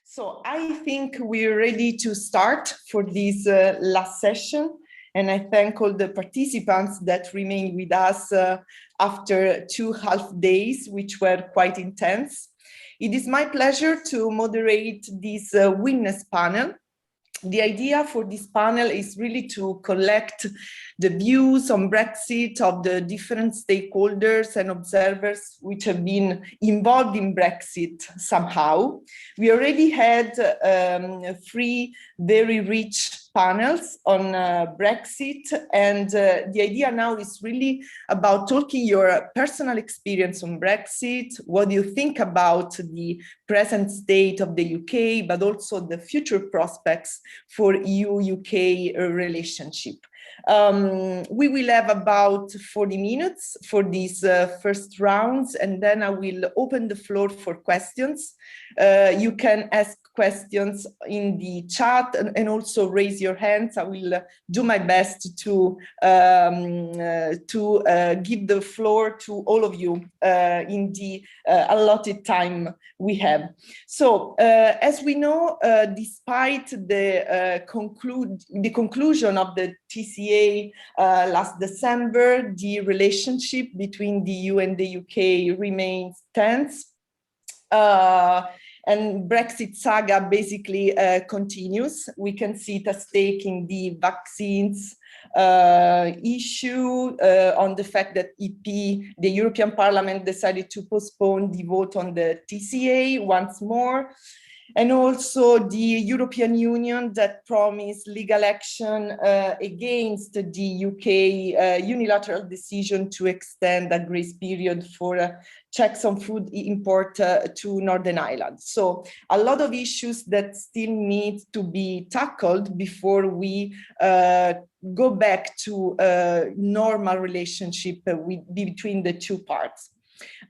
So I think we're ready to start for this last session. And I thank all the participants that remain with us after 2 half days, which were quite intense. It is my pleasure to moderate this witness panel. The idea for this panel is really to collect the views on Brexit of the different stakeholders and observers which have been involved in Brexit somehow. We already had 3 very rich panels on Brexit, and the idea now is really about talking your personal experience on Brexit, what do you think about the present state of the UK, but also the future prospects for EU-UK relationship. We will have about 40 minutes for these first rounds, and then I will open the floor for questions. You can ask questions in the chat and also raise your hands. I will do my best to give the floor to all of you in the allotted time we have. So, as we know, despite the conclusion of the TCA last December, the relationship between the EU and the UK remains tense. And Brexit saga basically continues. We can see it at stake in the vaccines issue, on the fact that the European Parliament decided to postpone the vote on the TCA once more. And also the European Union that promised legal action against the UK unilateral decision to extend a grace period for checks on food import to Northern Ireland. So a lot of issues that still need to be tackled before we go back to a normal relationship between the two parts.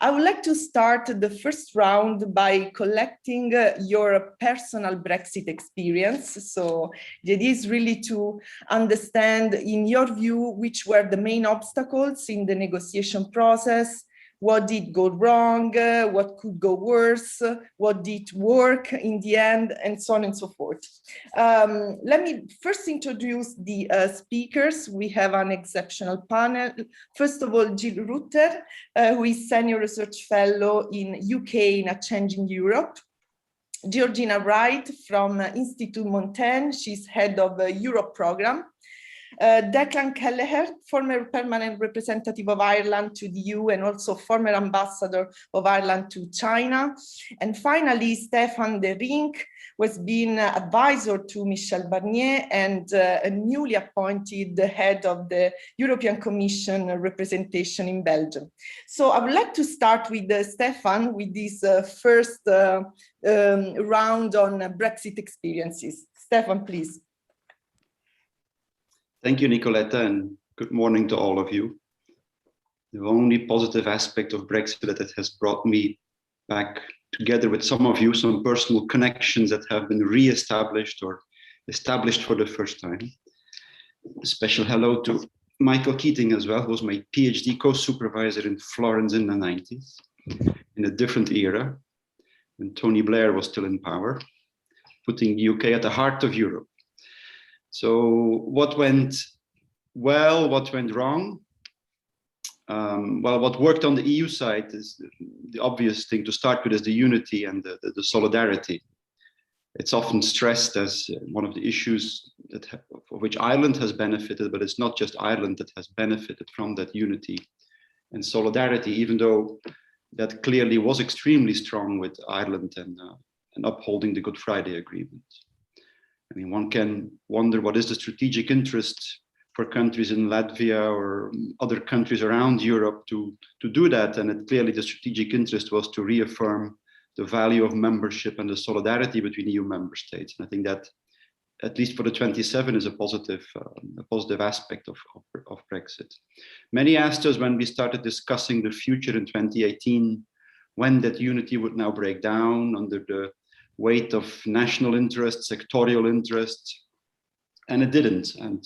I would like to start the first round by collecting your personal Brexit experience. So the idea is really to understand, in your view, which were the main obstacles in the negotiation process, what did go wrong, what could go worse, what did work in the end, and so on and so forth. Let me first introduce the speakers. We have an exceptional panel. First of all, Jill Rutter, who is Senior Research Fellow in UK in a Changing Europe. Georgina Wright from Institut Montaigne, she's head of the Europe program. Declan Kelleher, former permanent representative of Ireland to the EU and also former ambassador of Ireland to China. And finally, Stefaan de Rynck, who has been advisor to Michel Barnier and a newly appointed head of the European Commission representation in Belgium. So I would like to start with Stefaan with this first round on Brexit experiences. Stefaan, please. Thank you, Nicoletta, and good morning to all of you. The only positive aspect of Brexit that it has brought me back together with some of you, some personal connections that have been re-established or established for the first time. A special hello to Michael Keating as well, who was my PhD co-supervisor in Florence in the 90s, in a different era, when Tony Blair was still in power, putting the UK at the heart of Europe. So what went well, what went wrong? Well, what worked on the EU side is the obvious thing to start with is the unity and the solidarity. It's often stressed as one of the issues for which Ireland has benefited, but it's not just Ireland that has benefited from that unity and solidarity, even though that clearly was extremely strong with Ireland and upholding the Good Friday Agreement. I mean, one can wonder what is the strategic interest for countries in Latvia or other countries around Europe to do that. And clearly the strategic interest was to reaffirm the value of membership and the solidarity between EU member states. And I think that, at least for the 27, is a positive aspect of Brexit. Many asked us when we started discussing the future in 2018, when that unity would now break down under the weight of national interests, sectorial interests, and it didn't. And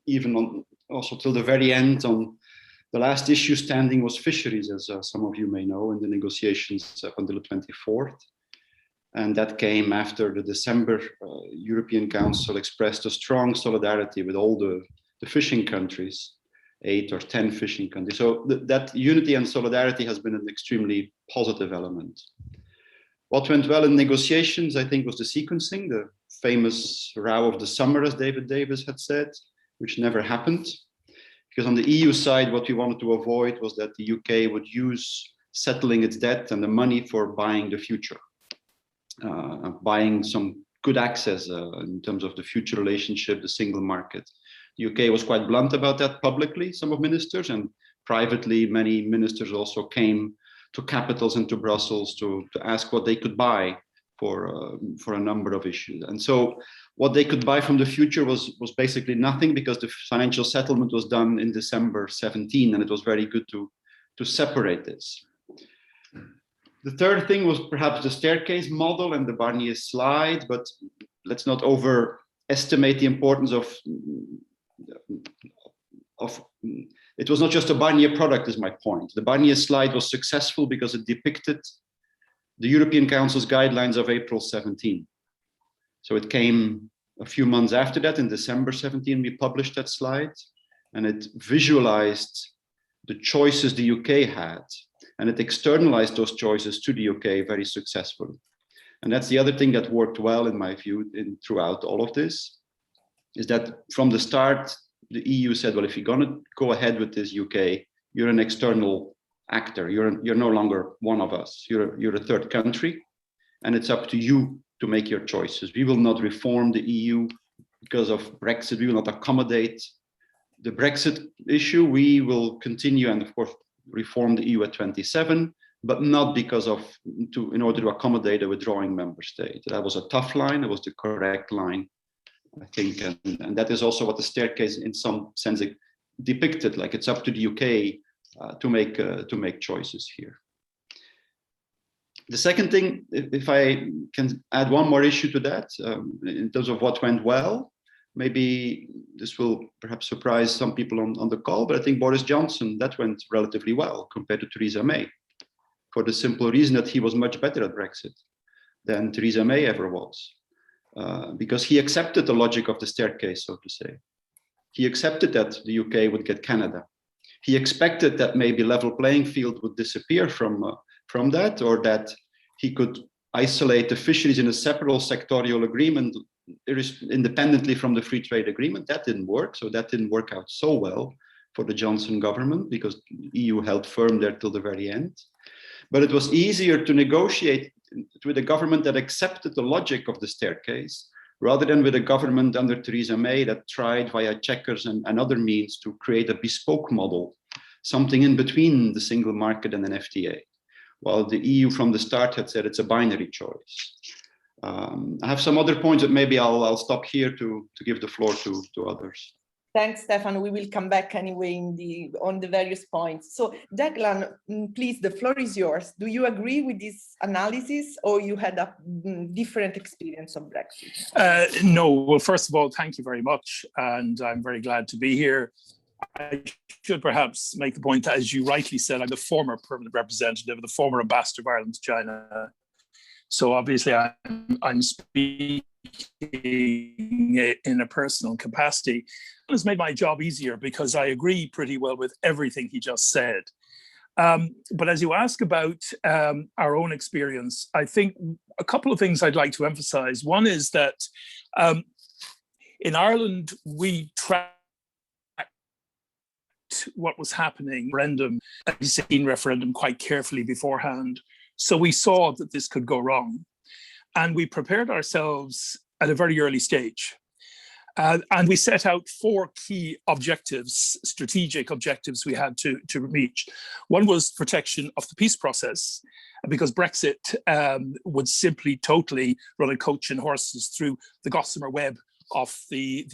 even also till the very end, on the last issue standing was fisheries, as some of you may know, in the negotiations up until the 24th. And that came after the December European Council expressed a strong solidarity with all the fishing countries, 8 or 10 fishing countries. So that unity and solidarity has been an extremely positive element. What went well in negotiations, I think, was the sequencing, the famous row of the summer, as David Davis had said, which never happened. Because on the EU side, what we wanted to avoid was that the UK would use settling its debt and the money for buying the future, buying some good access in terms of the future relationship, the single market. The UK was quite blunt about that publicly, some of ministers, and privately, many ministers also came to capitals and to Brussels to ask what they could buy for a number of issues. And so what they could buy from the future was basically nothing, because the financial settlement was done in December 17, and it was very good to separate this. The third thing was perhaps the staircase model and the Barnier slide, but let's not overestimate the importance of it was not just a Barnier product, is my point. The Barnier slide was successful because it depicted the European Council's guidelines of April 17. So it came a few months after that. In December 17, we published that slide, and it visualized the choices the UK had, and it externalized those choices to the UK very successfully. And that's the other thing that worked well, in my view, throughout all of this, is that from the start, the EU said, well, if you're going to go ahead with this, UK, you're an external actor. You're no longer one of us. You're a third country, and it's up to you to make your choices. We will not reform the EU because of Brexit. We will not accommodate the Brexit issue. We will continue and, of course, reform the EU at 27, but not because in order to accommodate a withdrawing member state. That was a tough line. It was the correct line, I think, and that is also what the staircase, in some sense, depicted. Like, it's up to the UK to make choices here. The second thing, if I can add one more issue to that, in terms of what went well, maybe this will perhaps surprise some people on the call, but I think Boris Johnson, that went relatively well compared to Theresa May, for the simple reason that he was much better at Brexit than Theresa May ever was. Because he accepted the logic of the staircase, so to say. He accepted that the UK would get Canada. He expected that maybe level playing field would disappear from that, or that he could isolate the fisheries in a separate sectorial agreement independently from the free trade agreement. That didn't work. So that didn't work out so well for the Johnson government, because the EU held firm there till the very end. But it was easier to negotiate with a government that accepted the logic of the staircase, rather than with a government under Theresa May that tried via checkers and other means to create a bespoke model, something in between the single market and an FTA, while the EU from the start had said it's a binary choice. I have some other points that maybe I'll stop here to give the floor to others. Thanks, Stefan. We will come back anyway on the various points. So, Declan, please, the floor is yours. Do you agree with this analysis, or you had a different experience of Brexit? No. Well, first of all, thank you very much, and I'm very glad to be here. I should perhaps make the point that, as you rightly said, I'm the former permanent representative, the former ambassador of Ireland to China. So obviously, I'm speaking in a personal capacity. It has made my job easier because I agree pretty well with everything he just said. But as you ask about our own experience, I think a couple of things I'd like to emphasize. One is that in Ireland, we tracked what was happening, referendum quite carefully beforehand. So we saw that this could go wrong. And we prepared ourselves at a very early stage. And we set out 4 key objectives, strategic objectives we had to reach. One was protection of the peace process, because Brexit would simply totally run a coach and horses through the gossamer web of the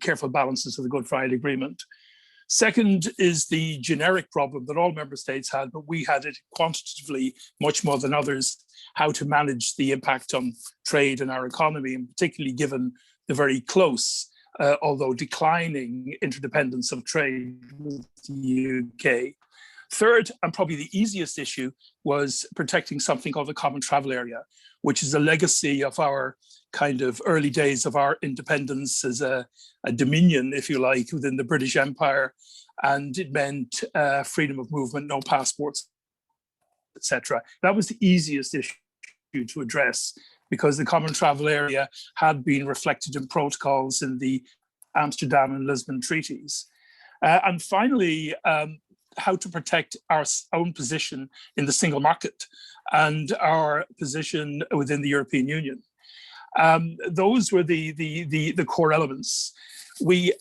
careful balances of the Good Friday Agreement. Second is the generic problem that all member states had, but we had it quantitatively much more than others, how to manage the impact on trade and our economy, and particularly given the very close, although declining, interdependence of trade with the UK. Third, and probably the easiest issue, was protecting something called the Common Travel Area, which is a legacy of our kind of early days of our independence as a dominion, if you like, within the British Empire. And it meant freedom of movement, no passports, etc. That was the easiest issue to address, because the Common Travel Area had been reflected in protocols in the Amsterdam and Lisbon treaties. And finally, how to protect our own position in the single market and our position within the European Union. Those were the core elements. We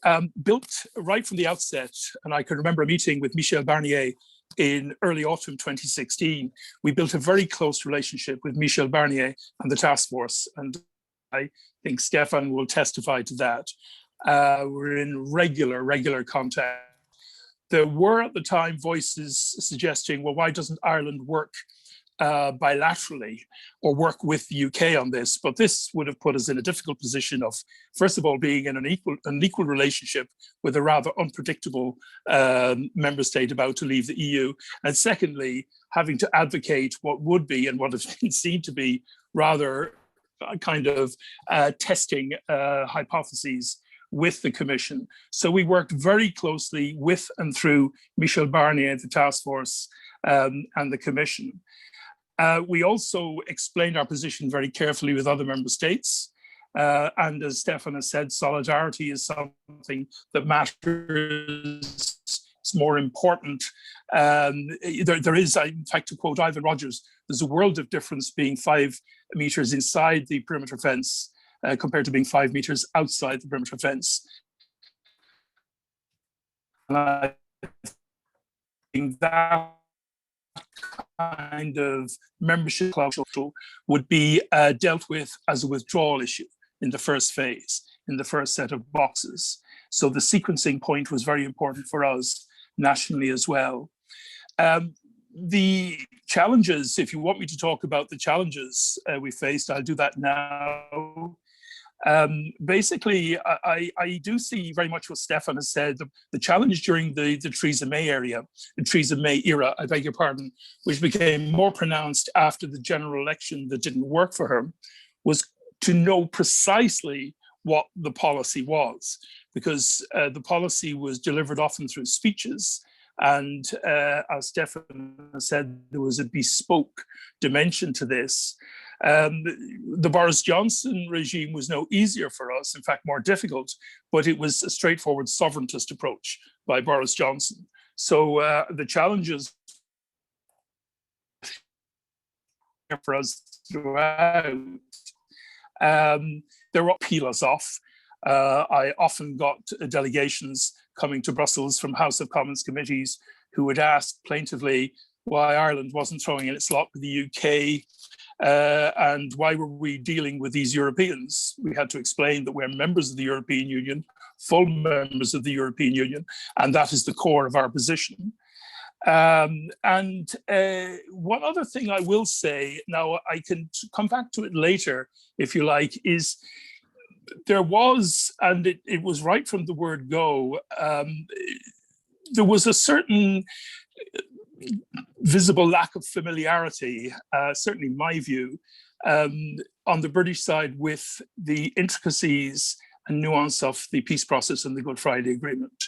built right from the outset, and I can remember a meeting with Michel Barnier in early autumn 2016. We built a very close relationship with Michel Barnier and the task force, and I think Stefaan will testify to that. We're in regular contact. There were at the time voices suggesting, well, why doesn't Ireland work bilaterally or work with the UK on this? But this would have put us in a difficult position of, first of all, being in an equal relationship with a rather unpredictable member state about to leave the EU. And secondly, having to advocate what would be and what has been seen to be rather kind of testing hypotheses with the Commission. So we worked very closely with and through Michel Barnier, the task force, and the Commission. We also explained our position very carefully with other member states. And as Stefaan has said, solidarity is something that matters. It's more important. There is, in fact, to quote Ivan Rogers, there's a world of difference being 5 meters inside the perimeter fence compared to being 5 meters outside the perimeter fence. And I think that kind of membership clause would be dealt with as a withdrawal issue in the first phase, in the first set of boxes. So the sequencing point was very important for us nationally as well. The challenges, if you want me to talk about the challenges we faced, I'll do that now. Basically, I do see very much what Stefaan has said. The challenge during the Theresa May era, I beg your pardon, which became more pronounced after the general election that didn't work for her, was to know precisely what the policy was, because the policy was delivered often through speeches. And as Stefaan said, there was a bespoke dimension to this. The Boris Johnson regime was no easier for us, in fact, more difficult, but it was a straightforward sovereigntist approach by Boris Johnson. So the challenges for us throughout, there were peel us off. I often got delegations coming to Brussels from House of Commons committees who would ask plaintively why Ireland wasn't throwing in its lot with the UK, and why were we dealing with these Europeans? We had to explain that we're members of the European Union, full members of the European Union, and that is the core of our position. One other thing I will say, now I can come back to it later, if you like, is there was, and it was right from the word go, there was a certain visible lack of familiarity, certainly my view, on the British side with the intricacies and nuance of the peace process and the Good Friday Agreement.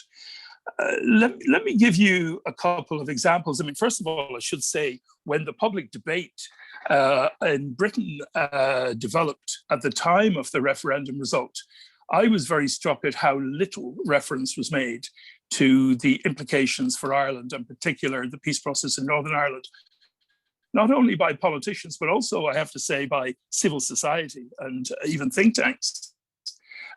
Let me give you a couple of examples. I mean, first of all, I should say, when the public debate in Britain developed at the time of the referendum result, I was very struck at how little reference was made to the implications for Ireland, in particular the peace process in Northern Ireland, not only by politicians, but also, I have to say, by civil society and even think tanks.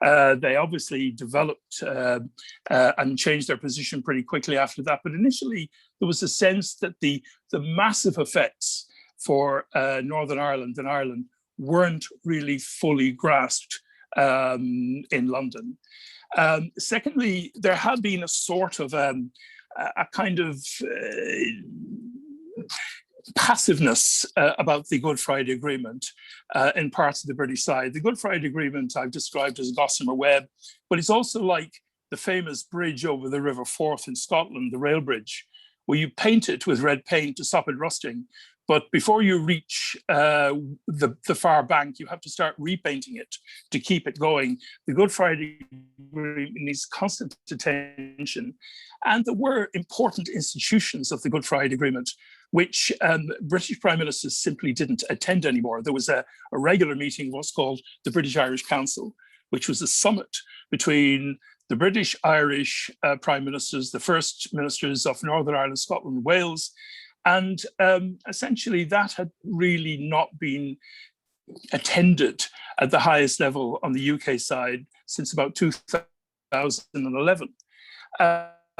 They obviously developed and changed their position pretty quickly after that. But initially, there was a sense that the massive effects for Northern Ireland and Ireland weren't really fully grasped in London. Secondly, there had been a sort of a kind of passiveness about the Good Friday Agreement in parts of the British side. The Good Friday Agreement I've described as a gossamer web, but it's also like the famous bridge over the River Forth in Scotland, the rail bridge, where you paint it with red paint to stop it rusting. But before you reach the far bank, you have to start repainting it to keep it going. The Good Friday Agreement needs constant attention. And there were important institutions of the Good Friday Agreement, which British Prime Ministers simply didn't attend anymore. There was a regular meeting of what's called the British-Irish Council, which was a summit between the British-Irish Prime Ministers, the first ministers of Northern Ireland, Scotland, and Wales. And essentially that had really not been attended at the highest level on the UK side since about 2011.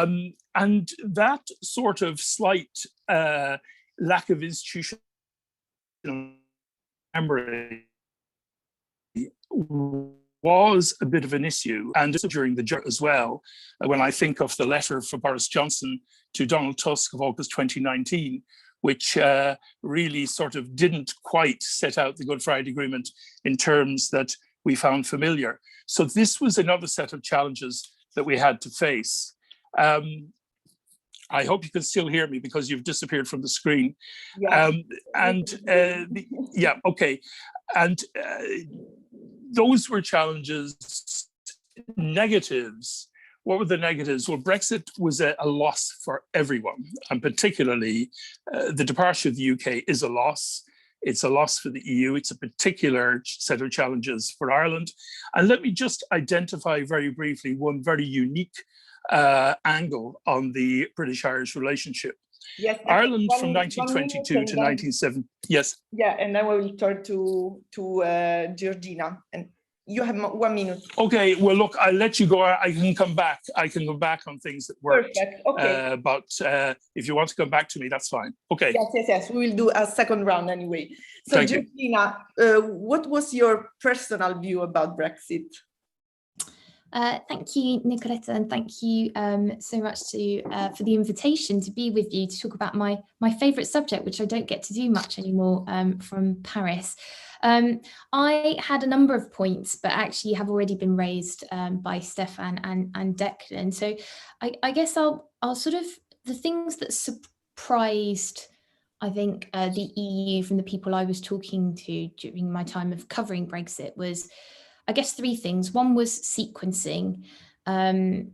And that sort of slight lack of institutional memory was a bit of an issue, and during the as well, when I think of the letter from Boris Johnson to Donald Tusk of August 2019, which really sort of didn't quite set out the Good Friday Agreement in terms that we found familiar. So this was another set of challenges that we had to face. I hope you can still hear me because you've disappeared from the screen. Yeah. Yeah, okay. And those were challenges. Negatives. What were the negatives? Well, Brexit was a loss for everyone, and particularly the departure of the UK is a loss. It's a loss for the EU. It's a particular set of challenges for Ireland. And let me just identify very briefly one very unique angle on the British-Irish relationship. Yes, Ireland from 1922 to 1970. Yes. Yeah, and then we will turn to Georgina. And you have 1 minute. Okay, well, look, I'll let you go. I can come back. I can go back on things that worked. Perfect. Okay. But if you want to come back to me, that's fine. Okay. Yes. We will do a second round anyway. So, Thank Georgina, what was your personal view about Brexit? Thank you, Nicoletta, and thank you so much for the invitation to be with you to talk about my favourite subject, which I don't get to do much anymore from Paris. I had a number of points, but actually have already been raised by Stefaan and Declan. So I guess I'll sort of, the things that surprised, I think, the EU from the people I was talking to during my time of covering Brexit was, I guess, three things. One was sequencing, as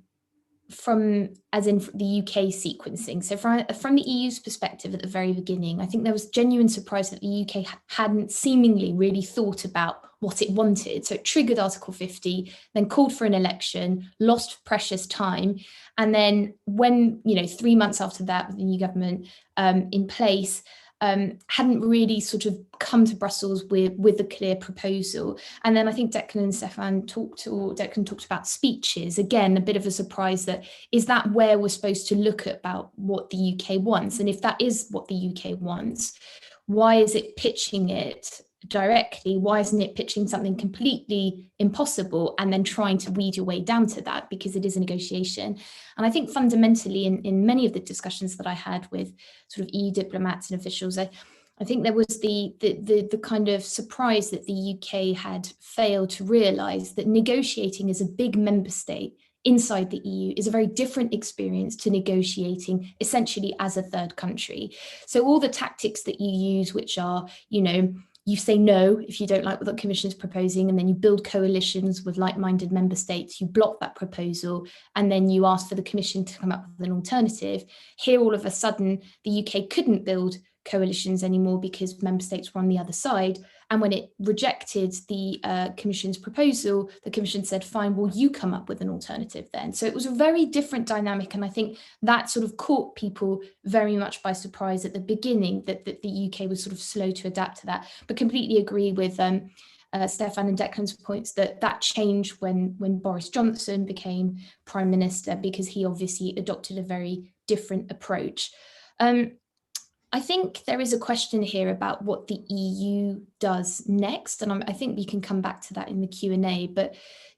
in the UK sequencing. So from the EU's perspective at the very beginning, I think there was genuine surprise that the UK hadn't seemingly really thought about what it wanted. So it triggered Article 50, then called for an election, lost precious time. And then when, 3 months after that, with the new government in place, hadn't really sort of come to Brussels with a clear proposal. And then I think Declan and Stefaan Declan talked about speeches. Again, a bit of a surprise that, is that where we're supposed to look at about what the UK wants? And if that is what the UK wants, why is it pitching it directly? Why isn't it pitching something completely impossible and then trying to weed your way down to that, because it is a negotiation? And I think fundamentally in many of the discussions that I had with sort of EU diplomats and officials, I think there was the kind of surprise that the UK had failed to realise that negotiating as a big member state inside the EU is a very different experience to negotiating essentially as a third country. So all the tactics that you use, which are, you say no if you don't like what the Commission is proposing, and then you build coalitions with like-minded member states, you block that proposal, and then you ask for the Commission to come up with an alternative. Here, all of a sudden, the UK couldn't build coalitions anymore because member states were on the other side. And when it rejected the Commission's proposal, the Commission said, fine, well, you come up with an alternative then. So it was a very different dynamic. And I think that sort of caught people very much by surprise at the beginning, that the UK was sort of slow to adapt to that. But completely agree with Stefaan and Declan's points that changed when Boris Johnson became Prime Minister, because he obviously adopted a very different approach. I think there is a question here about what the EU does next, and I think we can come back to that in the Q&A. But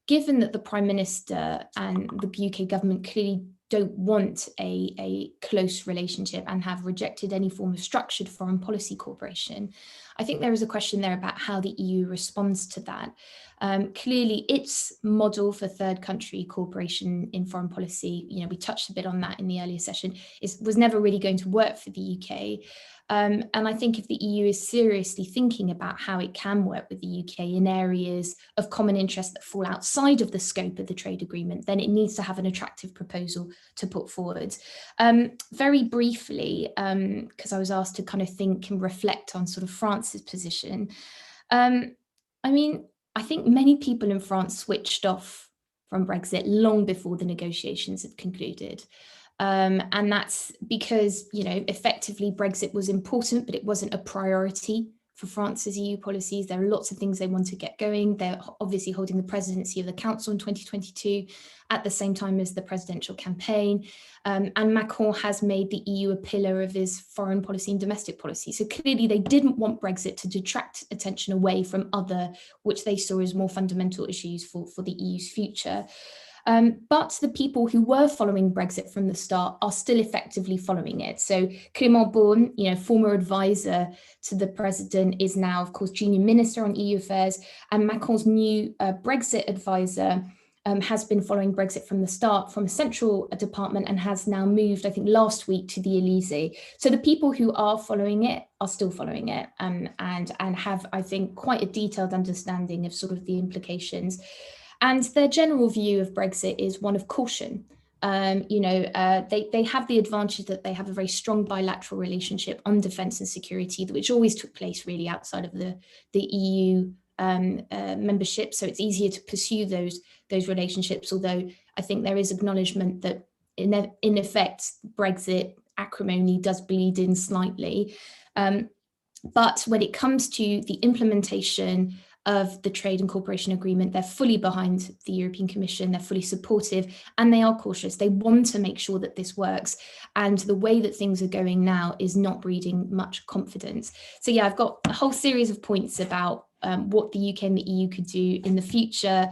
given that the Prime Minister and the UK government clearly don't want a close relationship and have rejected any form of structured foreign policy cooperation. I think there is a question there about how the EU responds to that. Clearly, its model for third country cooperation in foreign policy, we touched a bit on that in the earlier session, was never really going to work for the UK. And I think if the EU is seriously thinking about how it can work with the UK in areas of common interest that fall outside of the scope of the trade agreement, then it needs to have an attractive proposal to put forward. Very briefly, because I was asked to kind of think and reflect on sort of France's position. I think many people in France switched off from Brexit long before the negotiations had concluded. And that's because, effectively Brexit was important, but it wasn't a priority for France's EU policies. There are lots of things they want to get going. They're obviously holding the presidency of the Council in 2022 at the same time as the presidential campaign. And Macron has made the EU a pillar of his foreign policy and domestic policy. So clearly they didn't want Brexit to detract attention away from other, which they saw as more fundamental issues for the EU's future. But the people who were following Brexit from the start are still effectively following it. So Clément Beaune, former advisor to the president, is now, of course, junior minister on EU affairs, and Macron's new Brexit advisor has been following Brexit from the start from a central department and has now moved, I think, last week to the Elysee. So the people who are following it are still following it and have, I think, quite a detailed understanding of sort of the implications. And their general view of Brexit is one of caution. They have the advantage that they have a very strong bilateral relationship on defence and security, which always took place really outside of the EU membership. So it's easier to pursue those relationships, although I think there is acknowledgement that in effect, Brexit acrimony does bleed in slightly. But when it comes to the implementation of the trade and cooperation agreement, they're fully behind the European Commission, they're fully supportive, and they are cautious. They want to make sure that this works. And the way that things are going now is not breeding much confidence. So yeah, I've got a whole series of points about what the UK and the EU could do in the future,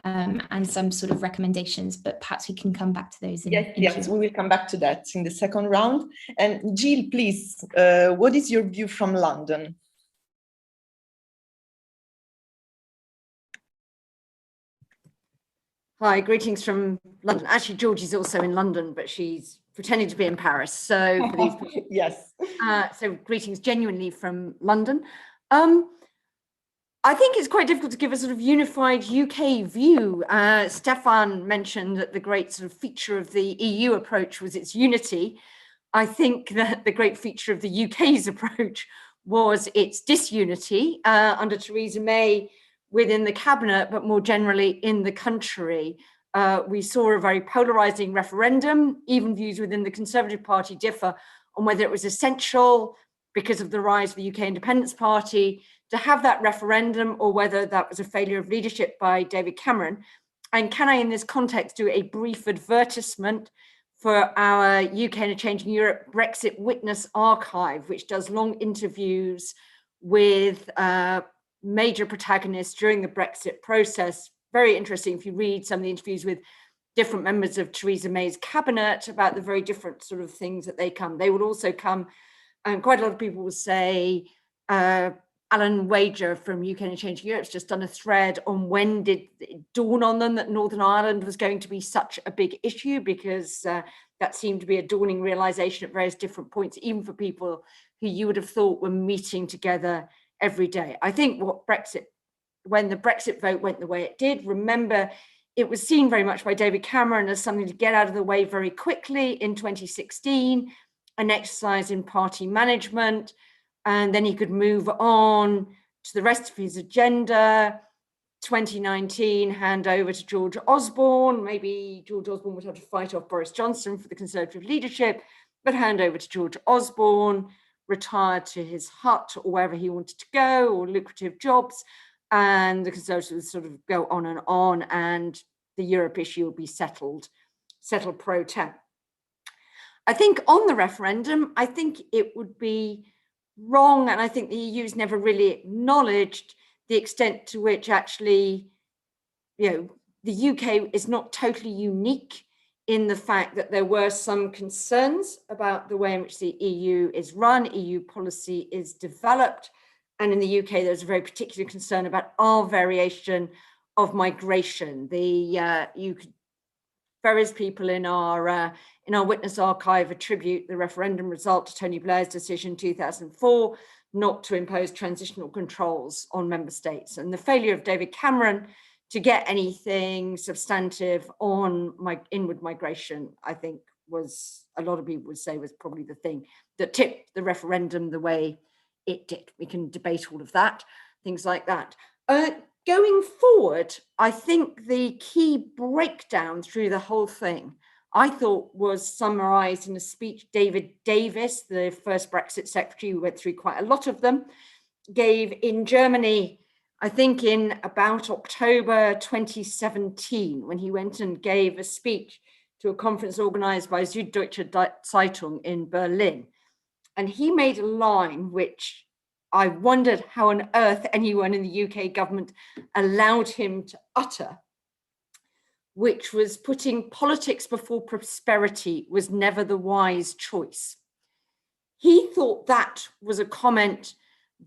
and some sort of recommendations, but perhaps we can come back to those. Yes, we will come back to that in the second round. And Jill, please, what is your view from London? Hi, greetings from London. Actually, Georgie's also in London, but she's pretending to be in Paris. So for these people, yes. So greetings genuinely from London. I think it's quite difficult to give a sort of unified UK view. Stefaan mentioned that the great sort of feature of the EU approach was its unity. I think that the great feature of the UK's approach was its disunity under Theresa May within the cabinet, but more generally in the country. We saw a very polarizing referendum. Even views within the Conservative Party differ on whether it was essential, because of the rise of the UK Independence Party, to have that referendum, or whether that was a failure of leadership by David Cameron. And can I, in this context, do a brief advertisement for our UK and a Changing Europe Brexit Witness Archive, which does long interviews with major protagonists during the Brexit process. Very interesting if you read some of the interviews with different members of Theresa May's cabinet about the very different sort of things that they would also come, and quite a lot of people will say, Alan Wager from UK and Changing Europe has just done a thread on when did it dawn on them that Northern Ireland was going to be such a big issue, because that seemed to be a dawning realization at various different points, even for people who you would have thought were meeting together every day. I think when the Brexit vote went the way it did, remember, it was seen very much by David Cameron as something to get out of the way very quickly in 2016, an exercise in party management, and then he could move on to the rest of his agenda. 2019, hand over to George Osborne. Maybe George Osborne would have to fight off Boris Johnson for the Conservative leadership, but hand over to George Osborne, retire to his hut or wherever he wanted to go, or lucrative jobs, and the Conservatives sort of go on, and the Europe issue will be settled pro tem. I think on the referendum, I think it would be wrong, and I think the EU's never really acknowledged the extent to which actually, the UK is not totally unique in the fact that there were some concerns about the way in which the EU is run, EU policy is developed. And in the UK, there's a very particular concern about our variation of migration. Various people in our witness archive attribute the referendum result to Tony Blair's decision in 2004 not to impose transitional controls on member states. And the failure of David Cameron to get anything substantive on inward migration, I think was, a lot of people would say, was probably the thing that tipped the referendum the way it did. We can debate all of that, things like that. Going forward, I think the key breakdown through the whole thing, I thought, was summarized in a speech David Davis, the first Brexit secretary, who went through quite a lot of them, gave in Germany, I think in about October 2017, when he went and gave a speech to a conference organized by Süddeutsche Zeitung in Berlin. And he made a line which I wondered how on earth anyone in the UK government allowed him to utter, which was putting politics before prosperity was never the wise choice. He thought that was a comment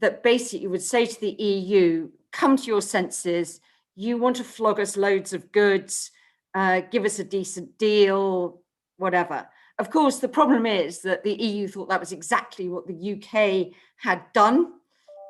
that basically would say to the EU, come to your senses, you want to flog us loads of goods, give us a decent deal, whatever. Of course, the problem is that the EU thought that was exactly what the UK had done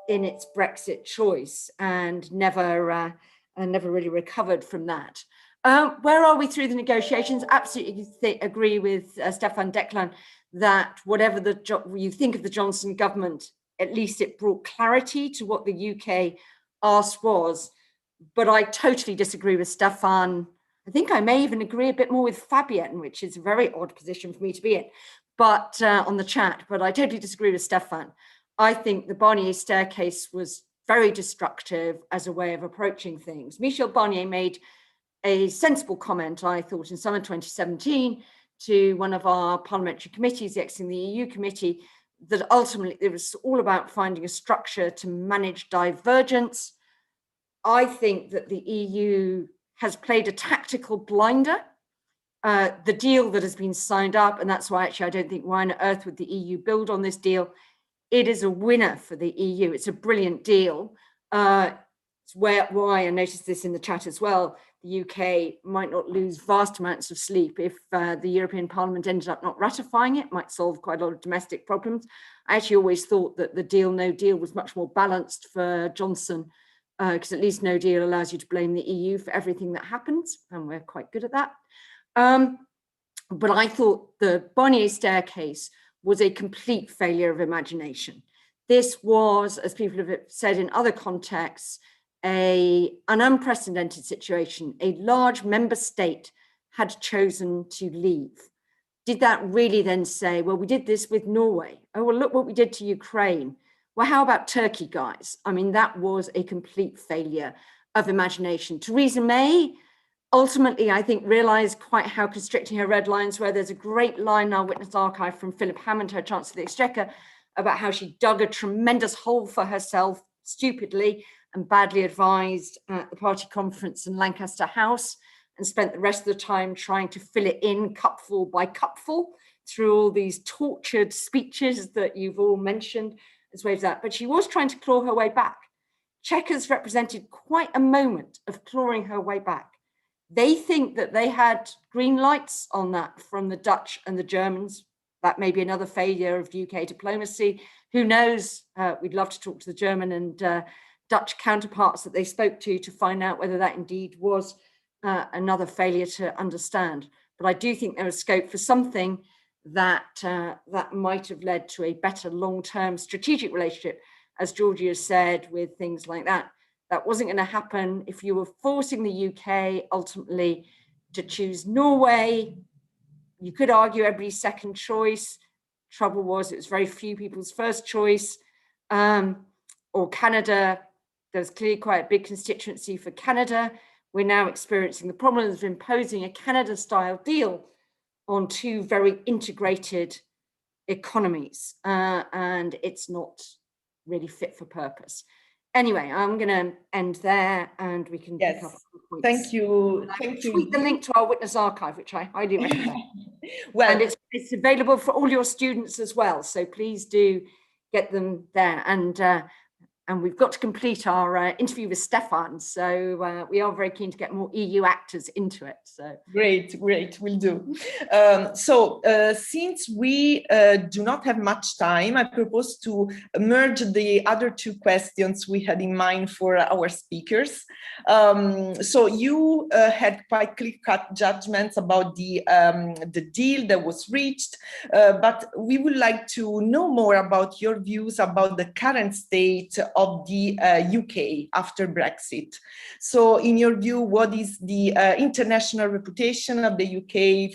in its Brexit choice and never really recovered from that. Where are we through the negotiations? Absolutely agree with Stefaan, Declan, that whatever you think of the Johnson government, at least it brought clarity to what the UK ask was. But I totally disagree with Stefaan. I think I may even agree a bit more with Fabienne, which is a very odd position for me to be in, but on the chat, but I totally disagree with Stefaan. I think the Barnier staircase was very destructive as a way of approaching things. Michel Barnier made a sensible comment, I thought, in summer 2017 to one of our parliamentary committees, the EU committee, that ultimately it was all about finding a structure to manage divergence. I think that the EU has played a tactical blinder. The deal that has been signed up, and that's why actually I don't think why on earth would the EU build on this deal. It is a winner for the EU. It's a brilliant deal. It's why I noticed this in the chat as well. The UK might not lose vast amounts of sleep if the European Parliament ended up not ratifying it. Might solve quite a lot of domestic problems. I actually always thought that the deal, no deal was much more balanced for Johnson, because at least no deal allows you to blame the EU for everything that happens, and we're quite good at that. But I thought the Barnier staircase was a complete failure of imagination. This was, as people have said in other contexts, an unprecedented situation. A large member state had chosen to leave. Did that really then say, well, we did this with Norway. Oh, well, look what we did to Ukraine. Well, how about Turkey, guys? I mean, that was a complete failure of imagination. Theresa May ultimately, I think, realized quite how constricting her red lines were. There's a great line in our witness archive from Philip Hammond, her Chancellor of the Exchequer, about how she dug a tremendous hole for herself, stupidly and badly advised, at the party conference in Lancaster House, and spent the rest of the time trying to fill it in cupful by cupful through all these tortured speeches that you've all mentioned as ways of that. But she was trying to claw her way back. Chequers represented quite a moment of clawing her way back. They think that they had green lights on that from the Dutch and the Germans. That may be another failure of UK diplomacy. Who knows? We'd love to talk to the German and Dutch counterparts that they spoke to find out whether that indeed was another failure to understand. But I do think there was scope for something that that might have led to a better long-term strategic relationship, as Georgia said, with things like that. That wasn't going to happen if you were forcing the UK ultimately to choose Norway. You could argue everybody's second choice. Trouble was, it was very few people's first choice. Or Canada. There's clearly quite a big constituency for Canada. We're now experiencing the problems of imposing a Canada-style deal on two very integrated economies, and it's not really fit for purpose. Anyway, I'm going to end there, and we can pick up points points. Thank you. Thank you. Tweet the link to our witness archive, which I highly recommend. Well, and it's available for all your students as well. So please do get them there. And we've got to complete our interview with Stefaan. So we are very keen to get more EU actors into it. So great, we'll do. Since we do not have much time, I propose to merge the other two questions we had in mind for our speakers. So you had quite clear-cut judgments about the deal that was reached, but we would like to know more about your views about the current state of the UK after Brexit. So in your view, what is the international reputation of the UK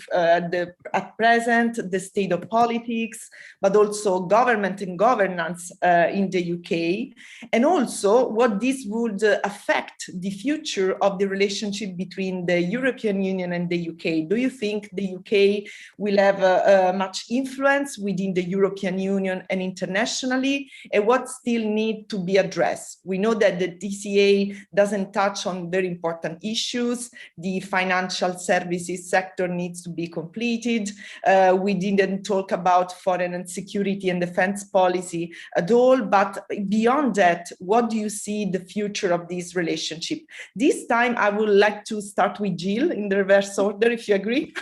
at present, the state of politics, but also government and governance in the UK, and also what this would affect the future of the relationship between the European Union and the UK? Do you think the UK will have much influence within the European Union and internationally, and what still need to be addressed? We know that the DCA doesn't touch on very important issues. The financial services sector needs to be completed. We didn't talk about foreign and security and defense policy at all, but beyond that, what do you see the future of this relationship? This time, I would like to start with Jill in the reverse order, if you agree.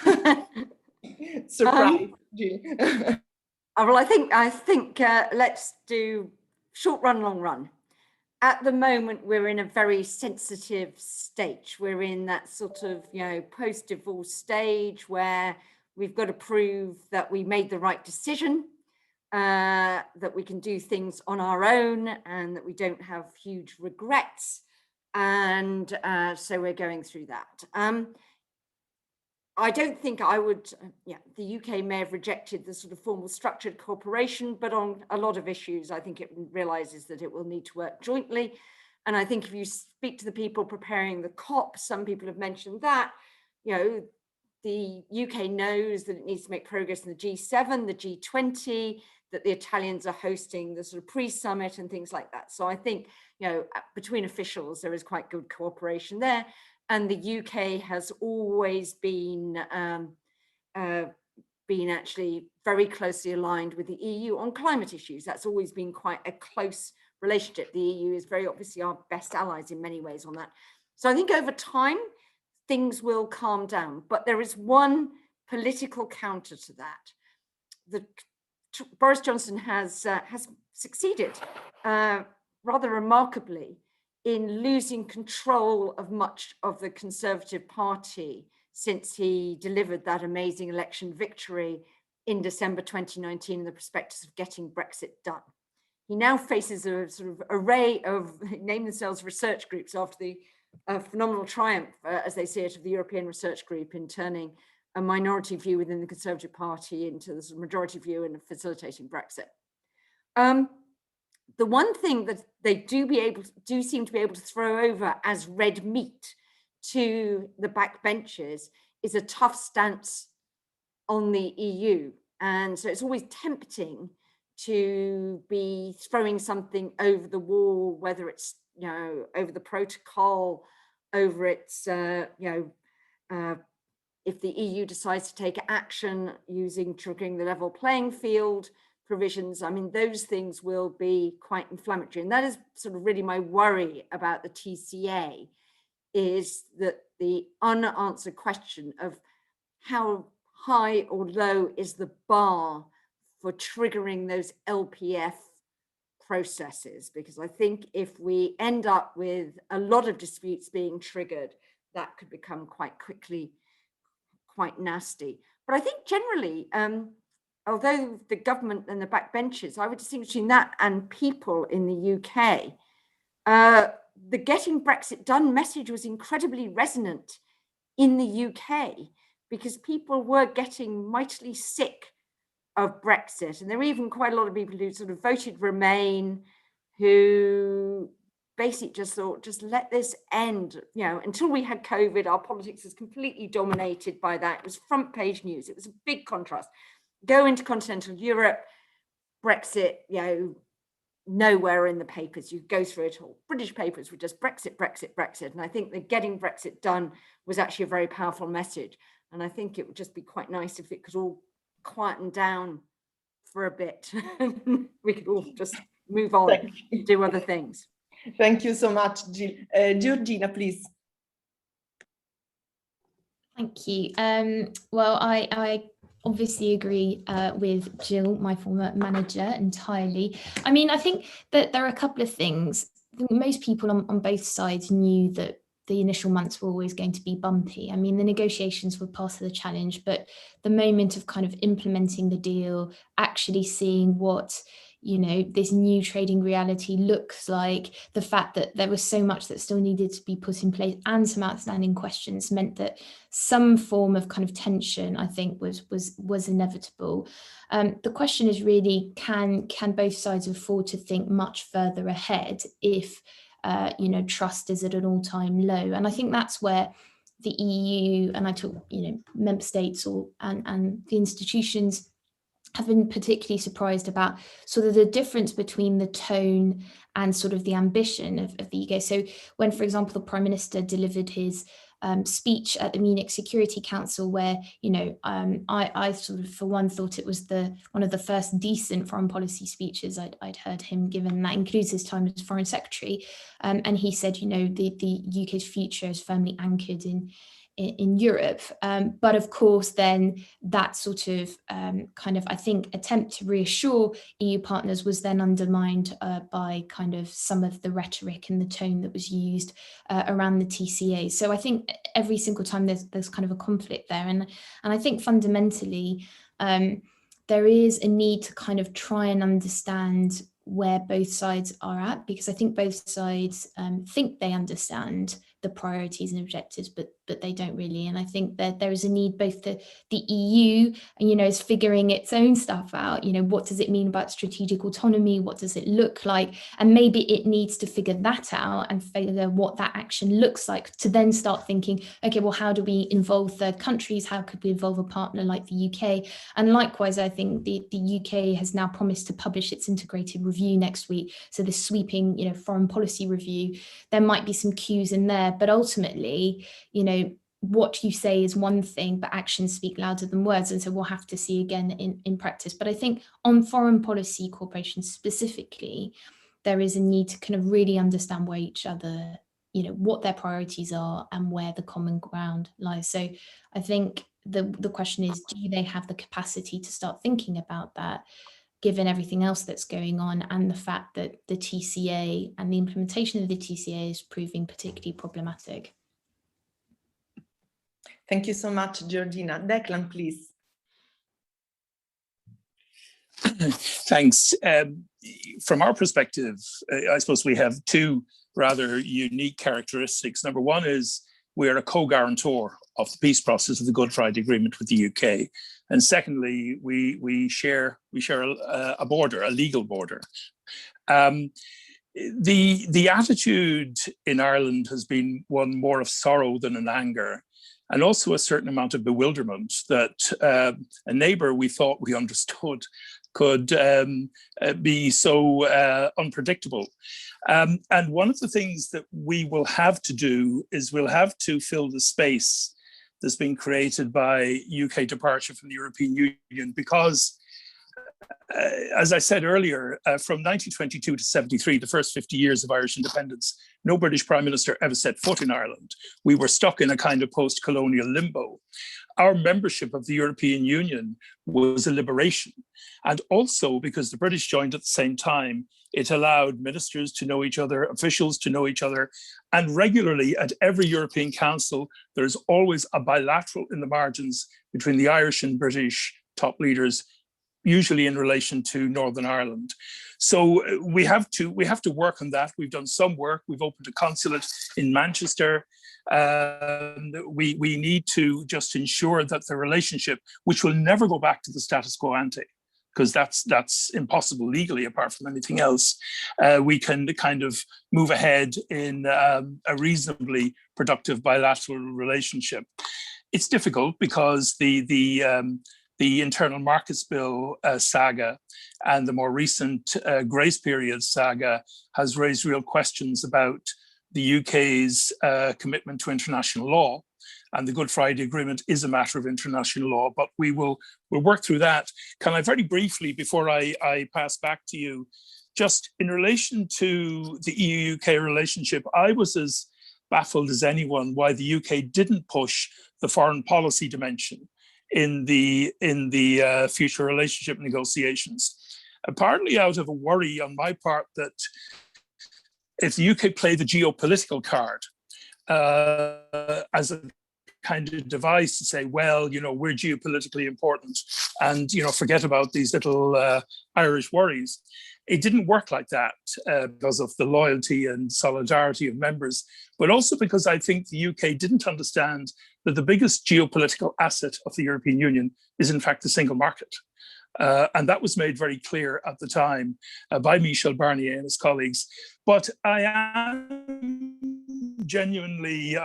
Surprise, Jill. Well, I think let's do short run, long run. At the moment, we're in a very sensitive stage. We're in that sort of, post-divorce stage where we've got to prove that we made the right decision, that we can do things on our own, and that we don't have huge regrets. And so we're going through that. I don't think I would, the UK may have rejected the sort of formal structured cooperation, but on a lot of issues, I think it realizes that it will need to work jointly. And I think if you speak to the people preparing the COP, some people have mentioned that, the UK knows that it needs to make progress in the G7, the G20, that the Italians are hosting the sort of pre-summit and things like that. So I think, between officials, there is quite good cooperation there. And the UK has always been actually very closely aligned with the EU on climate issues. That's always been quite a close relationship. The EU is very obviously our best allies in many ways on that. So I think over time, things will calm down. But there is one political counter to that. Boris Johnson has succeeded rather remarkably in losing control of much of the Conservative Party since he delivered that amazing election victory in December 2019 in the prospectus of getting Brexit done. He now faces a sort of array of, name themselves, research groups after the phenomenal triumph, as they see it, of the European Research Group in turning a minority view within the Conservative Party into the sort of majority view and facilitating Brexit. The one thing that they do seem to be able to throw over as red meat to the backbenchers is a tough stance on the EU. And so it's always tempting to be throwing something over the wall, whether it's, over the protocol, over its, if the EU decides to take action using triggering the level playing field provisions, I mean, those things will be quite inflammatory. And that is sort of really my worry about the TCA, is that the unanswered question of how high or low is the bar for triggering those LPF processes. Because I think if we end up with a lot of disputes being triggered, that could become quite quickly quite nasty. But I think generally, although the government and the backbenchers, I would distinguish between that and people in the UK. The getting Brexit done message was incredibly resonant in the UK because people were getting mightily sick of Brexit. And there were even quite a lot of people who sort of voted Remain, who basically just thought, just let this end. Until we had COVID, our politics was completely dominated by that. It was front page news. It was a big contrast. Go into continental Europe, Brexit, nowhere in the papers. You go through it all. British papers were just Brexit, Brexit, Brexit. And I think that getting Brexit done was actually a very powerful message. And I think it would just be quite nice if it could all quieten down for a bit. We could all just move on and do other things. Thank you so much, Jill. Georgina, please. Thank you. Well, I obviously agree with Jill, my former manager, entirely. I mean, I think that there are a couple of things. I think most people on both sides knew that the initial months were always going to be bumpy. I mean, the negotiations were part of the challenge, but the moment of kind of implementing the deal, actually seeing what, you know, this new trading reality looks like, the fact that there was so much that still needed to be put in place and some outstanding questions meant that some form of kind of tension, I think, was inevitable. The question is really, can both sides afford to think much further ahead if you know, trust is at an all-time low? And I think that's where the EU, and I talk, you know, member states and the institutions have been particularly surprised about sort of the difference between the tone and sort of the ambition of the UK. So when, for example, the Prime Minister delivered his speech at the Munich Security Council, where, you know, I sort of, for one, thought it was one of the first decent foreign policy speeches I'd heard him give, and that includes his time as Foreign Secretary. And he said, you know, the UK's future is firmly anchored in Europe. But of course, then that sort of kind of, I think, attempt to reassure EU partners was then undermined by kind of some of the rhetoric and the tone that was used around the TCA. So I think every single time there's kind of a conflict there. And I think fundamentally, there is a need to kind of try and understand where both sides are at, because I think both sides think they understand the priorities and objectives, but they don't really. And I think that there is a need, both the EU, you know, is figuring its own stuff out. You know, what does it mean about strategic autonomy? What does it look like? And maybe it needs to figure that out and figure what that action looks like, to then start thinking, okay, well, how do we involve third countries? How could we involve a partner like the UK? And likewise, I think the UK has now promised to publish its integrated review next week. So this sweeping, you know, foreign policy review, there might be some cues in there, but ultimately, you know, what you say is one thing, but actions speak louder than words. And so we'll have to see again in practice. But I think on foreign policy cooperation specifically, there is a need to kind of really understand where each other, you know, what their priorities are and where the common ground lies. So I think the question is, do they have the capacity to start thinking about that, given everything else that's going on and the fact that the TCA and the implementation of the TCA is proving particularly problematic? Thank you so much, Georgina. Declan, please. Thanks. From our perspective, I suppose we have two rather unique characteristics. Number one is we are a co-guarantor of the peace process of the Good Friday Agreement with the UK. And secondly, we share a border, a legal border. The attitude in Ireland has been one more of sorrow than an anger, and also a certain amount of bewilderment that a neighbour we thought we understood could be so unpredictable. And one of the things that we will have to do is we'll have to fill the space that's been created by UK departure from the European Union, because as I said earlier, from 1922 to 73, the first 50 years of Irish independence, no British Prime Minister ever set foot in Ireland. We were stuck in a kind of post-colonial limbo. Our membership of the European Union was a liberation. And also because the British joined at the same time, it allowed ministers to know each other, officials to know each other. And regularly at every European Council, there's always a bilateral in the margins between the Irish and British top leaders, usually in relation to Northern Ireland. So we have to work on that. We've done some work. We've opened a consulate in Manchester. We need to just ensure that the relationship, which will never go back to the status quo ante, because that's impossible legally apart from anything else, we can kind of move ahead in a reasonably productive bilateral relationship. It's difficult because the the Internal Markets Bill saga and the more recent grace period saga has raised real questions about the UK's commitment to international law. And the Good Friday Agreement is a matter of international law, but we'll work through that. Can I very briefly, before I pass back to you, just in relation to the EU-UK relationship, I was as baffled as anyone why the UK didn't push the foreign policy dimension in the future relationship negotiations. Partly out of a worry on my part that if the UK play the geopolitical card as a kind of device to say, well, you know, we're geopolitically important and, you know, forget about these little Irish worries. It didn't work like that because of the loyalty and solidarity of members, but also because I think the UK didn't understand that the biggest geopolitical asset of the European Union is in fact the single market. And that was made very clear at the time by Michel Barnier and his colleagues. But I am genuinely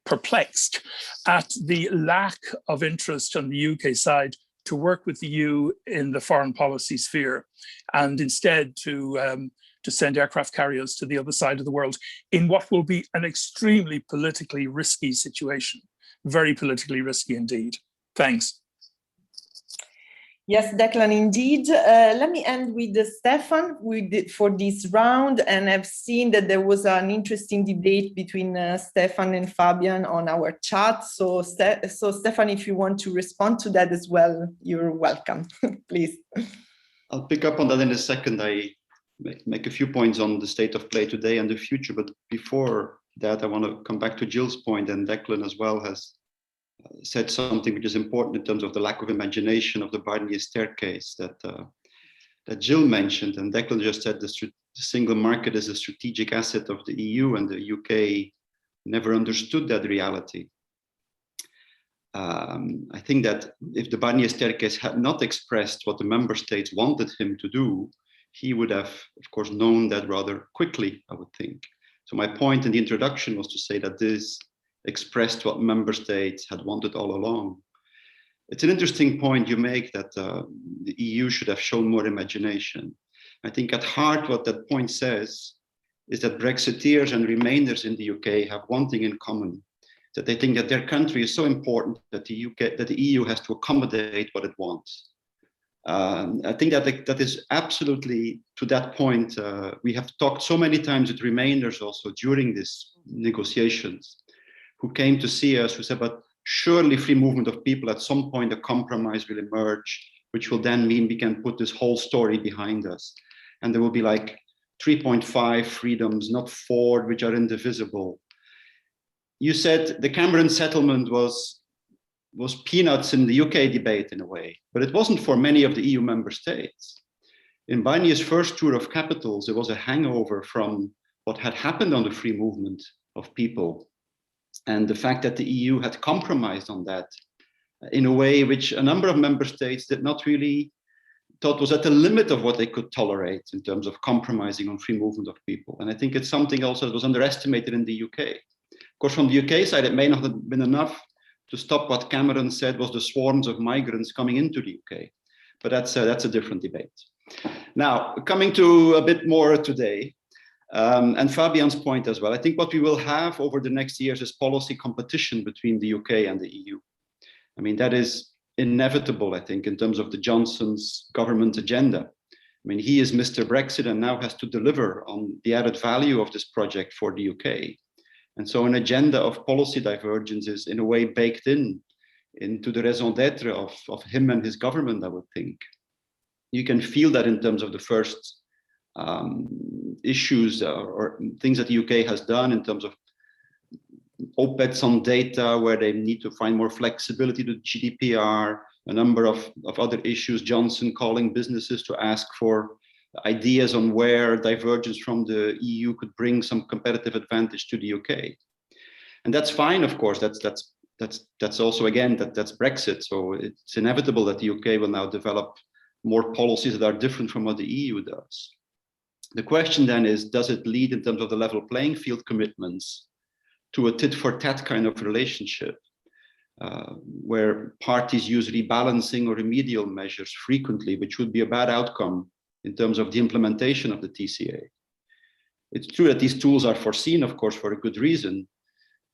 perplexed at the lack of interest on the UK side to work with the EU in the foreign policy sphere, and instead to send aircraft carriers to the other side of the world in what will be an extremely politically risky situation, very politically risky indeed. Thanks. Yes, Declan, indeed. Let me end with Stefaan for this round, and I've seen that there was an interesting debate between Stefaan and Fabian on our chat. So Stefaan, if you want to respond to that as well, you're welcome, please. I'll pick up on that in a second. I make a few points on the state of play today and the future, but before that, I want to come back to Jill's point, and Declan as well has said something which is important in terms of the lack of imagination of the Barnier staircase that Jill mentioned, and Declan just said the single market is a strategic asset of the EU, and the UK never understood that reality. I think that if the Barnier staircase had not expressed what the member states wanted him to do, he would have, of course, known that rather quickly, I would think. So my point in the introduction was to say that this expressed what member states had wanted all along. It's an interesting point you make that the EU should have shown more imagination. I think at heart what that point says is that Brexiteers and Remainers in the UK have one thing in common, that they think that their country is so important that the EU has to accommodate what it wants. I think that is absolutely to that point. We have talked so many times with Remainers also during these negotiations, who came to see us, who said, but surely free movement of people, at some point a compromise will emerge, which will then mean we can put this whole story behind us. And there will be like 3.5 freedoms, not 4, which are indivisible. You said the Cameron settlement was peanuts in the UK debate in a way, but it wasn't for many of the EU member states. In Barnier's first tour of capitals, there was a hangover from what had happened on the free movement of people, and the fact that the EU had compromised on that in a way which a number of member states did not really thought was at the limit of what they could tolerate in terms of compromising on free movement of people. And I think it's something also that was underestimated in the UK. Of course, from the UK side, it may not have been enough to stop what Cameron said was the swarms of migrants coming into the UK. But that's a different debate. Now, coming to a bit more today, and Fabian's point as well, I think what we will have over the next years is policy competition between the UK and the EU. I mean, that is inevitable, I think, in terms of the Johnson's government agenda. I mean, he is Mr. Brexit and now has to deliver on the added value of this project for the UK. And so an agenda of policy divergence is in a way baked into the raison d'etre of him and his government, I would think. You can feel that in terms of the first issues or things that the UK has done in terms of op-eds on data, where they need to find more flexibility to GDPR, a number of other issues, Johnson calling businesses to ask for ideas on where divergence from the EU could bring some competitive advantage to the UK. And that's fine, of course, that's also, again, that's Brexit. So it's inevitable that the UK will now develop more policies that are different from what the EU does. The question then is, does it lead in terms of the level playing field commitments to a tit for tat kind of relationship? where parties use rebalancing or remedial measures frequently, which would be a bad outcome in terms of the implementation of the TCA. It's true that these tools are foreseen, of course, for a good reason,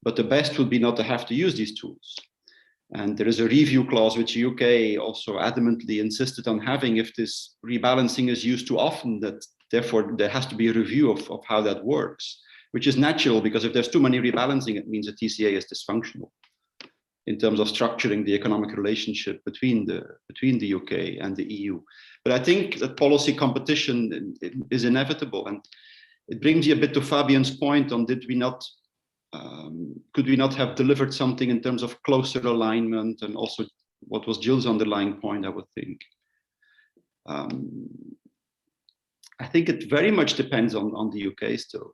but the best would be not to have to use these tools. And there is a review clause which the UK also adamantly insisted on having if this rebalancing is used too often, that therefore there has to be a review of how that works, which is natural, because if there's too many rebalancing, it means the TCA is dysfunctional in terms of structuring the economic relationship between the UK and the EU. But I think that policy competition is inevitable. And it brings you a bit to Fabian's point on could we not have delivered something in terms of closer alignment, and also what was Jill's underlying point, I would think. I think it very much depends on the UK still.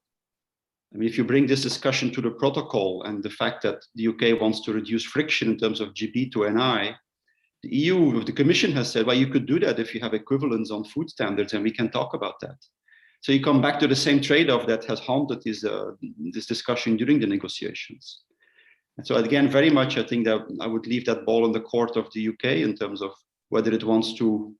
I mean, if you bring this discussion to the protocol and the fact that the UK wants to reduce friction in terms of GB to NI, the EU, the Commission has said, well, you could do that if you have equivalence on food standards, and we can talk about that. So you come back to the same trade-off that has haunted this discussion during the negotiations. And so again, very much, I think that I would leave that ball in the court of the UK in terms of whether it wants to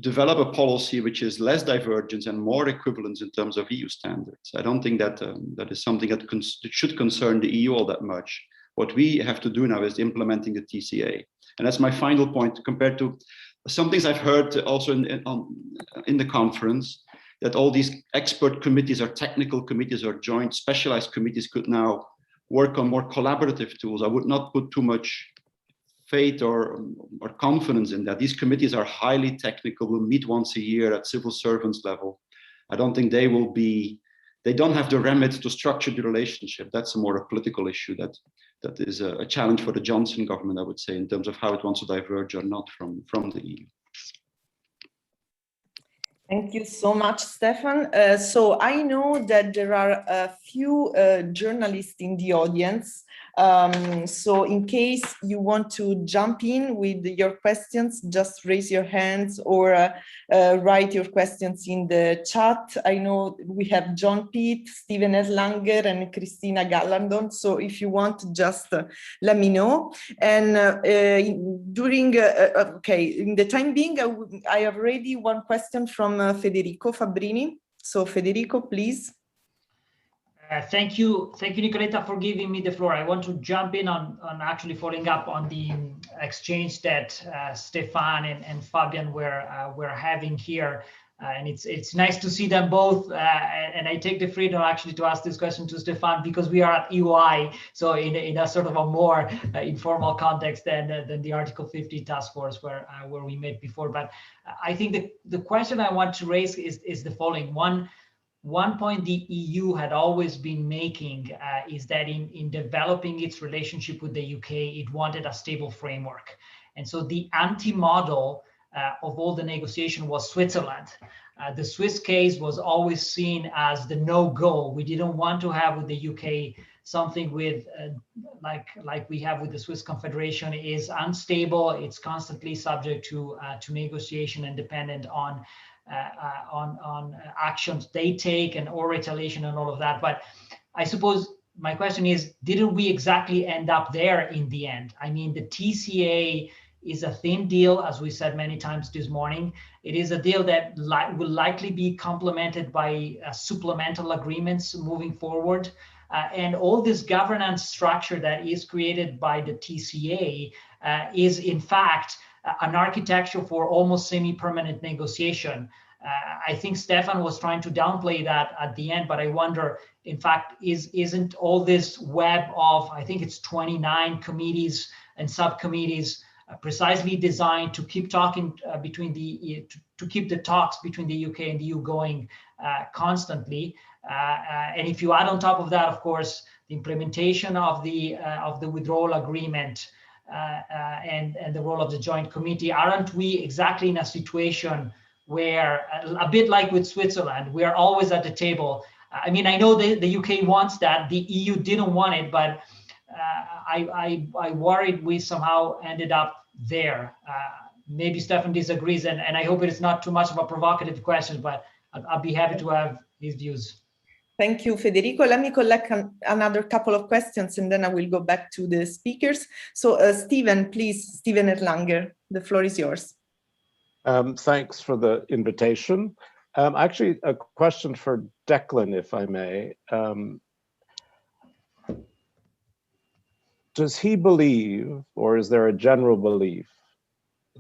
develop a policy which is less divergence and more equivalence in terms of EU standards. I don't think that that is something that should concern the EU all that much. What we have to do now is implementing the TCA. And that's my final point, compared to some things I've heard also in the conference, that all these expert committees or technical committees or joint specialized committees could now work on more collaborative tools. I would not put too much faith or confidence in that. These committees are highly technical, will meet once a year at civil servants level. I don't think they don't have the remit to structure the relationship. That's a more political issue that is a challenge for the Johnson government, I would say, in terms of how it wants to diverge or not from the EU. Thank you so much, Stefan. So I know that there are a few journalists in the audience. So in case you want to jump in with your questions, just raise your hands or write your questions in the chat. I know we have John Pitt, Steven Erlanger, and Christina Gallandon. So if you want, just let me know. And in the time being, I have already one question from Federico Fabbrini. So Federico, please. Thank you, Nicoletta, for giving me the floor. I want to jump in on actually following up on the exchange that Stefan and Fabian were having here. And it's nice to see them both. And I take the freedom actually to ask this question to Stefan, because we are at EY, so in a sort of a more informal context than the Article 50 task force where we met before. But I think the question I want to raise is the following. One point the EU had always been making is that in developing its relationship with the UK, it wanted a stable framework. And so the anti-model of all the negotiation was Switzerland. The Swiss case was always seen as the no-go. We didn't want to have with the UK something with like we have with the Swiss Confederation. Is unstable. It's constantly subject to negotiation and dependent on actions they take and or retaliation and all of that. But I suppose my question is, didn't we exactly end up there in the end? I mean, the TCA is a thin deal, as we said many times this morning. It is a deal that will likely be complemented by supplemental agreements moving forward. And all this governance structure that is created by the TCA is in fact an architecture for almost semi-permanent negotiation. I think Stefan was trying to downplay that at the end, but I wonder, in fact, isn't all this web of, I think it's 29 committees and subcommittees precisely designed to keep talking to keep the talks between the UK and the EU going constantly. And if you add on top of that, of course, the implementation of the withdrawal agreement and the role of the joint committee, aren't we exactly in a situation where, a bit like with Switzerland, we are always at the table? I mean, I know the UK wants that, the EU didn't want it, but I worried we somehow ended up there. Maybe Stefan disagrees, and I hope it is not too much of a provocative question, but I'd be happy to have his views. Thank you, Federico. Let me collect another couple of questions and then I will go back to the speakers. So Stephen, please, Stephen Erlanger, the floor is yours. Thanks for the invitation. Actually, a question for Declan, if I may. Does he believe, or is there a general belief,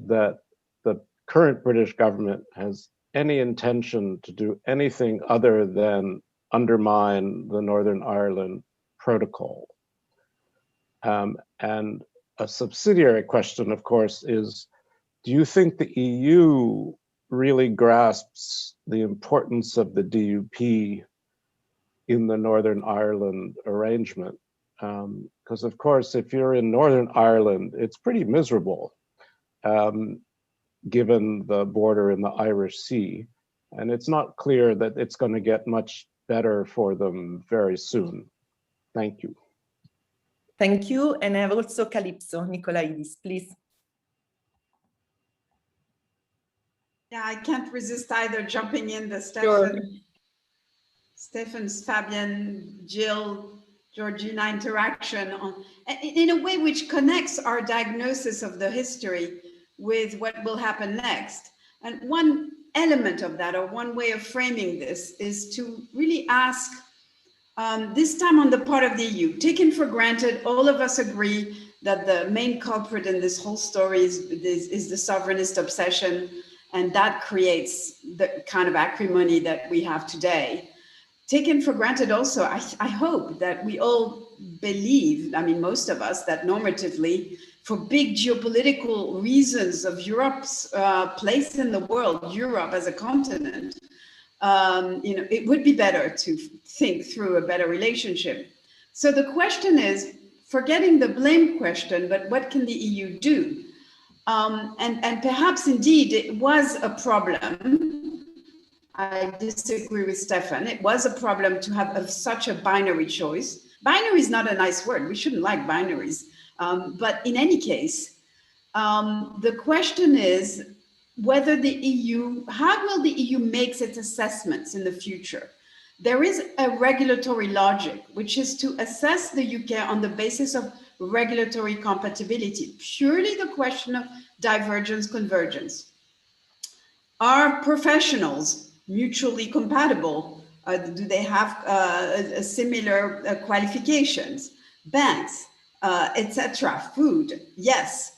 that the current British government has any intention to do anything other than undermine the Northern Ireland Protocol? And a subsidiary question, of course, is, do you think the EU really grasps the importance of the DUP in the Northern Ireland arrangement? Because of course, if you're in Northern Ireland, it's pretty miserable, given the border in the Irish Sea. And it's not clear that it's going to get much better for them very soon. Thank you. Thank you. And I have also Kalypso, Nicolaïdis, please. Yeah, I can't resist either jumping in the Stefan's, Fabian, Jill, Georgina interaction on, in a way which connects our diagnosis of the history with what will happen next. And one element of that, or one way of framing this, is to really ask, this time on the part of the EU, taken for granted, all of us agree that the main culprit in this whole story is the sovereignist obsession, and that creates the kind of acrimony that we have today. Taken for granted also, I hope that we all believe, I mean, most of us, that normatively, for big geopolitical reasons of Europe's place in the world, Europe as a continent, you know, it would be better to think through a better relationship. So the question is, forgetting the blame question, but what can the EU do? And perhaps indeed it was a problem. I disagree with Stefan. It was a problem to have such a binary choice. Binary is not a nice word. We shouldn't like binaries. But in any case, the question is whether the EU, how will the EU make its assessments in the future? There is a regulatory logic, which is to assess the UK on the basis of regulatory compatibility, purely the question of divergence, convergence. Are professionals mutually compatible? Do they have similar qualifications? Banks, etc. Food, yes.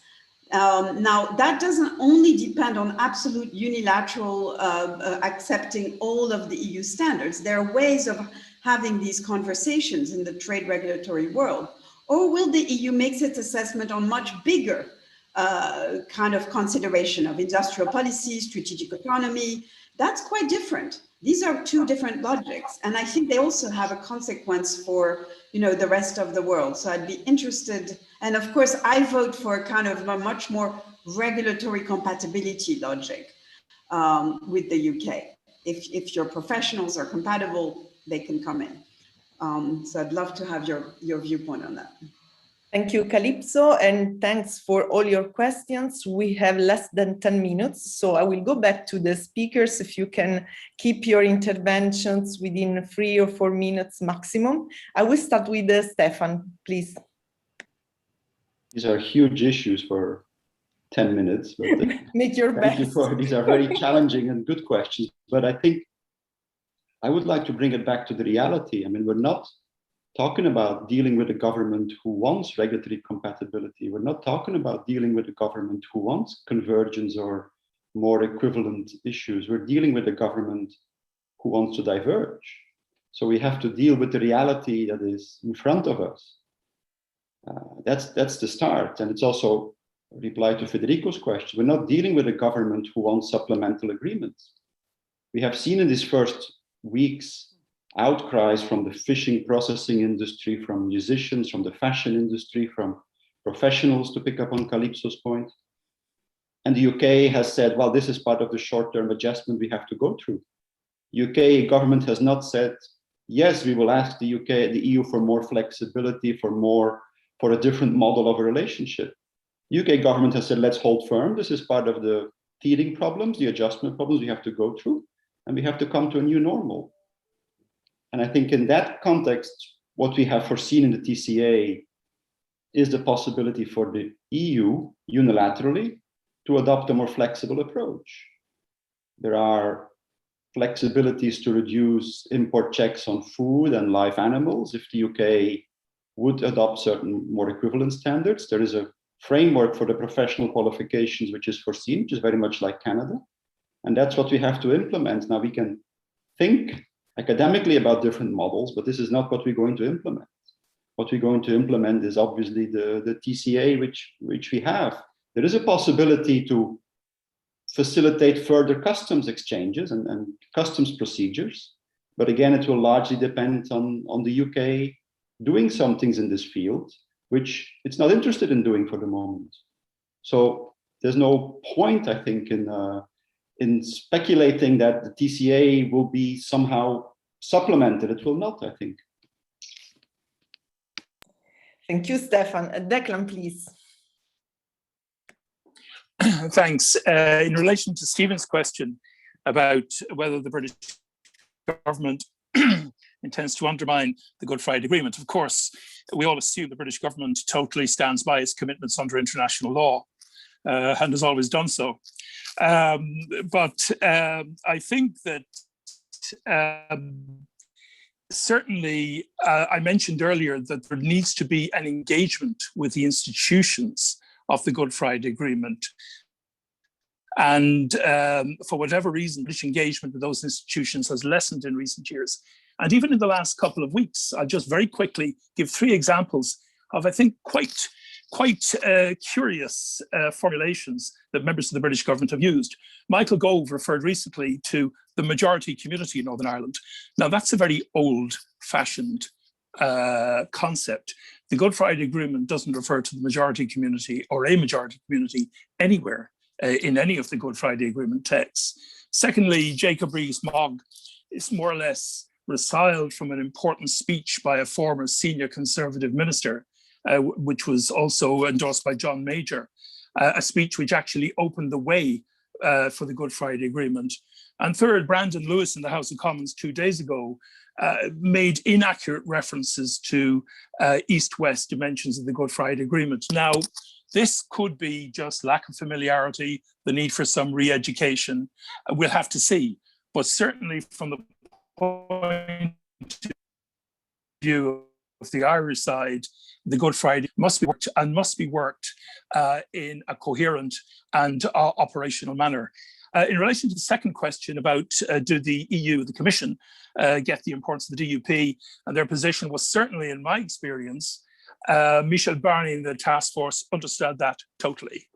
Now, that doesn't only depend on absolute unilateral accepting all of the EU standards. There are ways of having these conversations in the trade regulatory world. Or will the EU make its assessment on much bigger kind of consideration of industrial policy, strategic autonomy? That's quite different. These are two different logics. And I think they also have a consequence for, you know, the rest of the world. So I'd be interested. And of course, I vote for kind of a much more regulatory compatibility logic with the UK. If your professionals are compatible, they can come in. So I'd love to have your viewpoint on that. Thank you, Kalypso, and thanks for all your questions. We have less than 10 minutes, so I will go back to the speakers. If you can keep your interventions within 3 or 4 minutes maximum. I will start with Stefan, please. These are huge issues for 10 minutes. But make your best. These are very challenging and good questions, but I think I would like to bring it back to the reality. I mean, we're not talking about dealing with a government who wants regulatory compatibility. We're not talking about dealing with a government who wants convergence or more equivalent issues. We're dealing with a government who wants to diverge. So we have to deal with the reality that is in front of us. That's the start. And it's also a reply to Federico's question. We're not dealing with a government who wants supplemental agreements. We have seen in these first weeks outcries from the fishing processing industry, from musicians, from the fashion industry, from professionals, to pick up on Kalypso's point. And the UK has said, well, this is part of the short-term adjustment we have to go through. UK government has not said, yes, we will ask the EU for more flexibility, for a different model of a relationship. UK government has said, let's hold firm. This is part of the teething problems, the adjustment problems we have to go through, and we have to come to a new normal. And I think in that context, what we have foreseen in the TCA is the possibility for the EU unilaterally to adopt a more flexible approach. There are flexibilities to reduce import checks on food and live animals if the UK would adopt certain more equivalent standards. There is a framework for the professional qualifications which is foreseen, which is very much like Canada. And that's what we have to implement. Now we can think academically about different models, but this is not what we're going to implement. What we're going to implement is obviously the TCA which we have. There is a possibility to facilitate further customs exchanges and customs procedures. But again, it will largely depend on the UK doing some things in this field, which it's not interested in doing for the moment. So there's no point, I think, in speculating that the TCA will be somehow supplemented. It will not, I think. Thank you, Stefan. Declan, please. Thanks. In relation to Stephen's question about whether the British government intends to undermine the Good Friday Agreement, of course, we all assume the British government totally stands by its commitments under international law and has always done so. But I think that certainly, I mentioned earlier that there needs to be an engagement with the institutions of the Good Friday Agreement. And for whatever reason, British engagement with those institutions has lessened in recent years. And even in the last couple of weeks, I'll just very quickly give 3 examples of, I think, quite curious formulations that members of the British government have used. Michael Gove referred recently to the majority community in Northern Ireland. Now, that's a very old-fashioned concept. The Good Friday Agreement doesn't refer to the majority community or a majority community anywhere in any of the Good Friday Agreement texts. Secondly, Jacob Rees-Mogg is more or less resiled from an important speech by a former senior Conservative minister, which was also endorsed by John Major, a speech which actually opened the way for the Good Friday Agreement. And third, Brandon Lewis in the House of Commons 2 days ago made inaccurate references to East-West dimensions of the Good Friday Agreement. Now, this could be just lack of familiarity, the need for some re-education. We'll have to see. But certainly from the point of view of the Irish side, the Good Friday must be worked in a coherent and operational manner. In relation to the second question about do the EU, the Commission, get the importance of the DUP and their position, was certainly, in my experience, Michel Barnier and the task force understood that totally.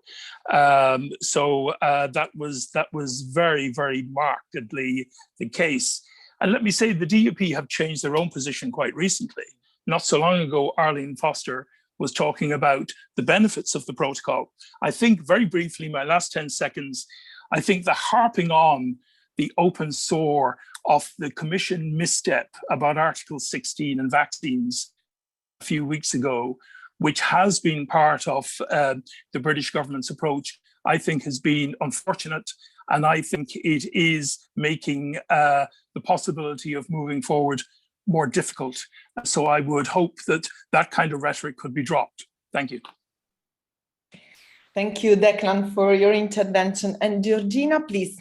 So that was very, very markedly the case. And let me say the DUP have changed their own position quite recently. Not so long ago, Arlene Foster was talking about the benefits of the protocol. I think very briefly, my last 10 seconds, I think the harping on the open sore of the Commission misstep about Article 16 and vaccines a few weeks ago, which has been part of the British government's approach, I think has been unfortunate. And I think it is making the possibility of moving forward more difficult. So I would hope that that kind of rhetoric could be dropped. Thank you. Thank you, Declan, for your intervention. And Georgina, please.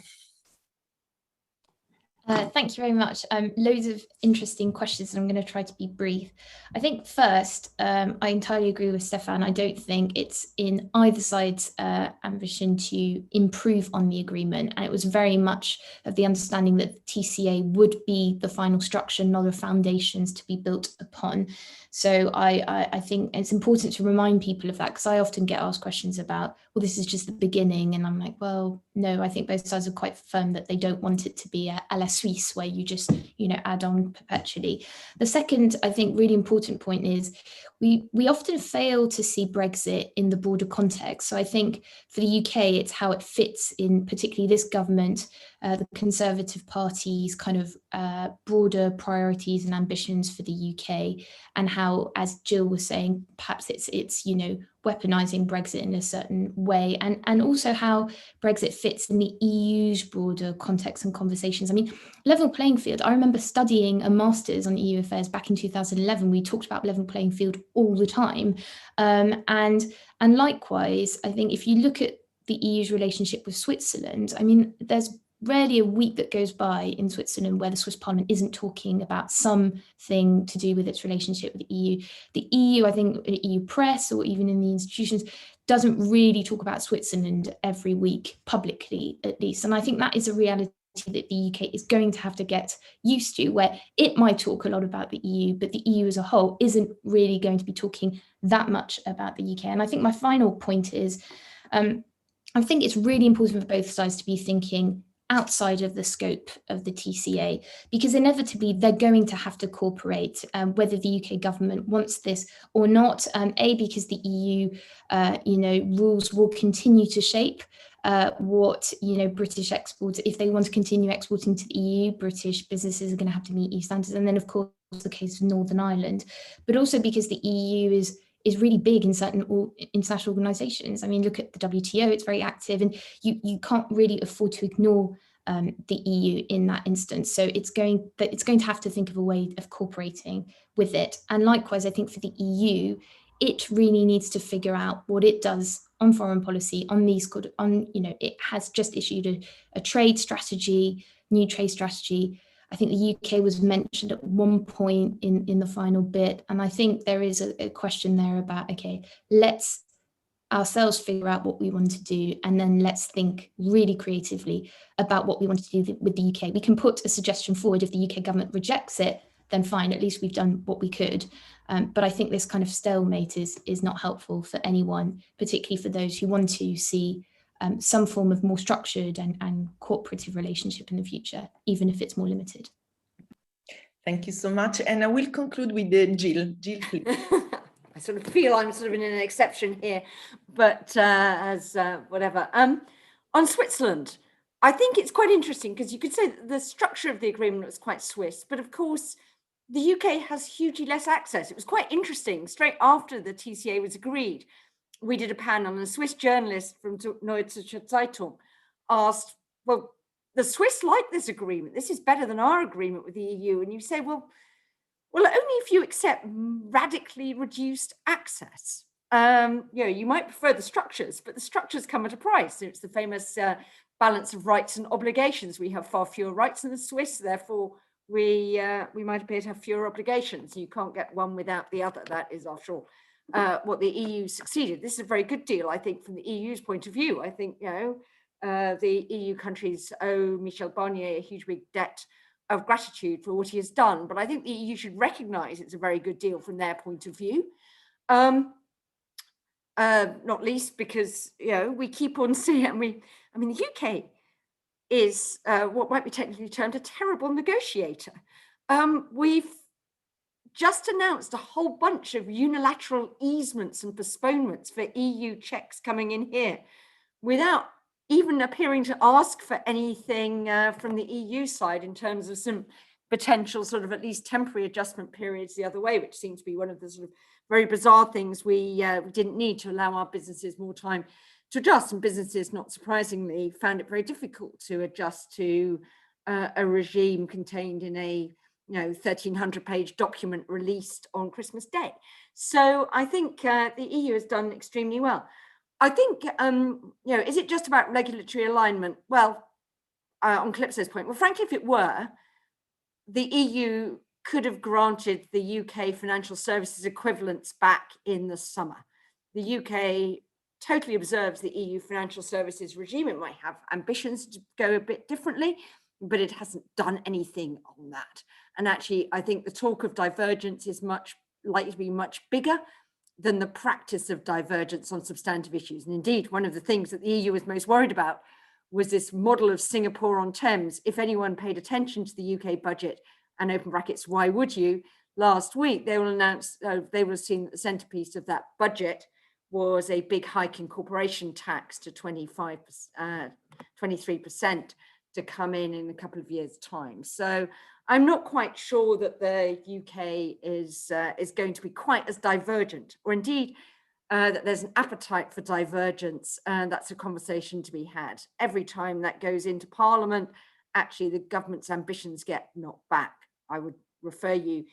Thank you very much. Loads of interesting questions, and I'm going to try to be brief. I think first, I entirely agree with Stefan. I don't think it's in either side's ambition to improve on the agreement. And it was very much of the understanding that the TCA would be the final structure, not the foundations to be built upon. So I think it's important to remind people of that, because I often get asked questions about, well, this is just the beginning. And I'm like, well, no, I think both sides are quite firm that they don't want it to be a la Suisse, where you just, add on perpetually. The second, I think, really important point is we often fail to see Brexit in the broader context. So I think for the UK, it's how it fits in particularly this government, the Conservative Party's kind of broader priorities and ambitions for the UK, and how, as Jill was saying, perhaps it's weaponizing Brexit in a certain way, and also how Brexit fits in the EU's broader context and conversations. I mean, level playing field, I remember studying a master's on EU affairs back in 2011. We talked about level playing field all the time. And likewise, I think if you look at the EU's relationship with Switzerland, I mean, there's rarely a week that goes by in Switzerland where the Swiss Parliament isn't talking about something to do with its relationship with the EU. The EU, I think, EU press or even in the institutions, doesn't really talk about Switzerland every week, publicly at least. And I think that is a reality that the UK is going to have to get used to, where it might talk a lot about the EU, but the EU as a whole isn't really going to be talking that much about the UK. And I think my final point is, I think it's really important for both sides to be thinking outside of the scope of the TCA, because inevitably they're going to have to cooperate, whether the UK government wants this or not. Because the EU, rules will continue to shape what British exports, if they want to continue exporting to the EU, British businesses are going to have to meet EU standards, and then of course the case of Northern Ireland, but also because the EU is really big in certain international organizations. I mean, look at the WTO, it's very active, and you can't really afford to ignore the EU in that instance. So it's going to have to think of a way of cooperating with it. And likewise, I think for the EU, it really needs to figure out what it does on foreign policy, it has just issued a trade strategy, new trade strategy. I think the UK was mentioned at one point in the final bit. And I think there is a question there about, okay, let's ourselves figure out what we want to do, and then let's think really creatively about what we want to do with the UK. We can put a suggestion forward. If the UK government rejects it, then fine, at least we've done what we could. But I think this kind of stalemate is not helpful for anyone, particularly for those who want to see some form of more structured and cooperative relationship in the future, even if it's more limited. Thank you so much. And I will conclude with Jill. Jill, please. I sort of feel I'm sort of in an exception here, but whatever. On Switzerland, I think it's quite interesting because you could say that the structure of the agreement was quite Swiss, but of course, the UK has hugely less access. It was quite interesting. Straight after the TCA was agreed, we did a panel, and a Swiss journalist from Neue Zeitung asked, well, the Swiss like this agreement. This is better than our agreement with the EU. And you say, well, only if you accept radically reduced access. You might prefer the structures, but the structures come at a price. It's the famous balance of rights and obligations. We have far fewer rights than the Swiss, therefore we might appear to have fewer obligations. You can't get one without the other. That is, after all, what the EU succeeded. This is a very good deal, I think, from the EU's point of view. I think, the EU countries owe Michel Barnier a huge big debt of gratitude for what he has done. But I think the EU should recognize it's a very good deal from their point of view. Not least because, we keep on seeing, the UK is what might be technically termed a terrible negotiator. We've just announced a whole bunch of unilateral easements and postponements for EU checks coming in here without even appearing to ask for anything from the EU side in terms of some potential sort of at least temporary adjustment periods the other way, which seems to be one of the sort of very bizarre things we didn't need to allow our businesses more time to adjust. And businesses, not surprisingly, found it very difficult to adjust to a regime contained in a 1,300-page document released on Christmas Day. So I think the EU has done extremely well. I think, is it just about regulatory alignment? Well, on Kalypso's point, well, frankly, if it were, the EU could have granted the UK financial services equivalents back in the summer. The UK totally observes the EU financial services regime. It might have ambitions to go a bit differently, but it hasn't done anything on that. And actually, I think the talk of divergence is likely to be much bigger than the practice of divergence on substantive issues. And indeed, one of the things that the EU was most worried about was this model of Singapore on Thames. If anyone paid attention to the UK budget, and open brackets, why would you? Last week, they will announce, they will have seen that the centerpiece of that budget was a big hike in corporation tax to 23% to come in a couple of years' time. So I'm not quite sure that the UK is going to be quite as divergent, or indeed that there's an appetite for divergence, and that's a conversation to be had. Every time that goes into Parliament, actually the government's ambitions get knocked back. I would refer you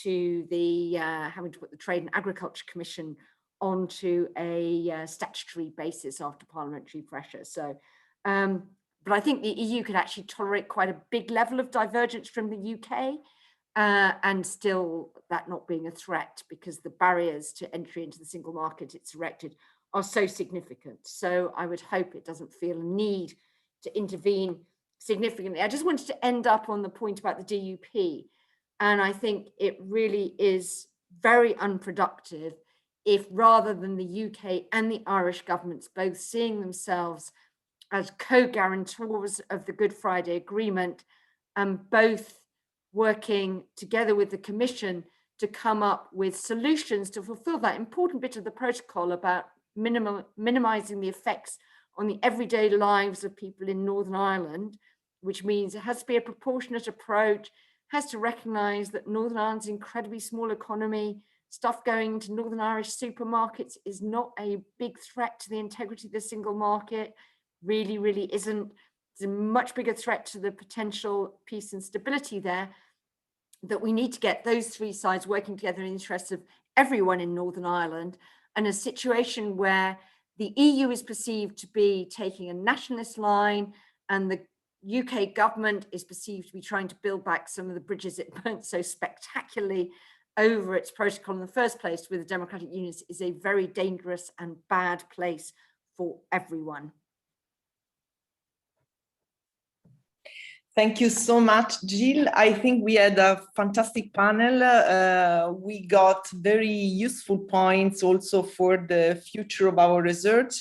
to the having to put the Trade and Agriculture Commission onto a statutory basis after parliamentary pressure. So, but I think the EU could actually tolerate quite a big level of divergence from the UK, and still that not being a threat, because the barriers to entry into the single market it's erected are so significant. So I would hope it doesn't feel a need to intervene significantly. I just wanted to end up on the point about the DUP. And I think it really is very unproductive if, rather than the UK and the Irish governments both seeing themselves as co-guarantors of the Good Friday Agreement and both working together with the Commission to come up with solutions to fulfill that important bit of the protocol about minimizing the effects on the everyday lives of people in Northern Ireland, which means it has to be a proportionate approach, has to recognize that Northern Ireland's incredibly small economy, stuff going to Northern Irish supermarkets is not a big threat to the integrity of the single market, really isn't. It's a much bigger threat to the potential peace and stability there, that we need to get those three sides working together in the interests of everyone in Northern Ireland, and a situation where the EU is perceived to be taking a nationalist line and the UK government is perceived to be trying to build back some of the bridges it burnt so spectacularly over its protocol in the first place with the democratic unions, is a very dangerous and bad place for everyone. Thank you so much, Jill. I think we had a fantastic panel. We got very useful points also for the future of our research.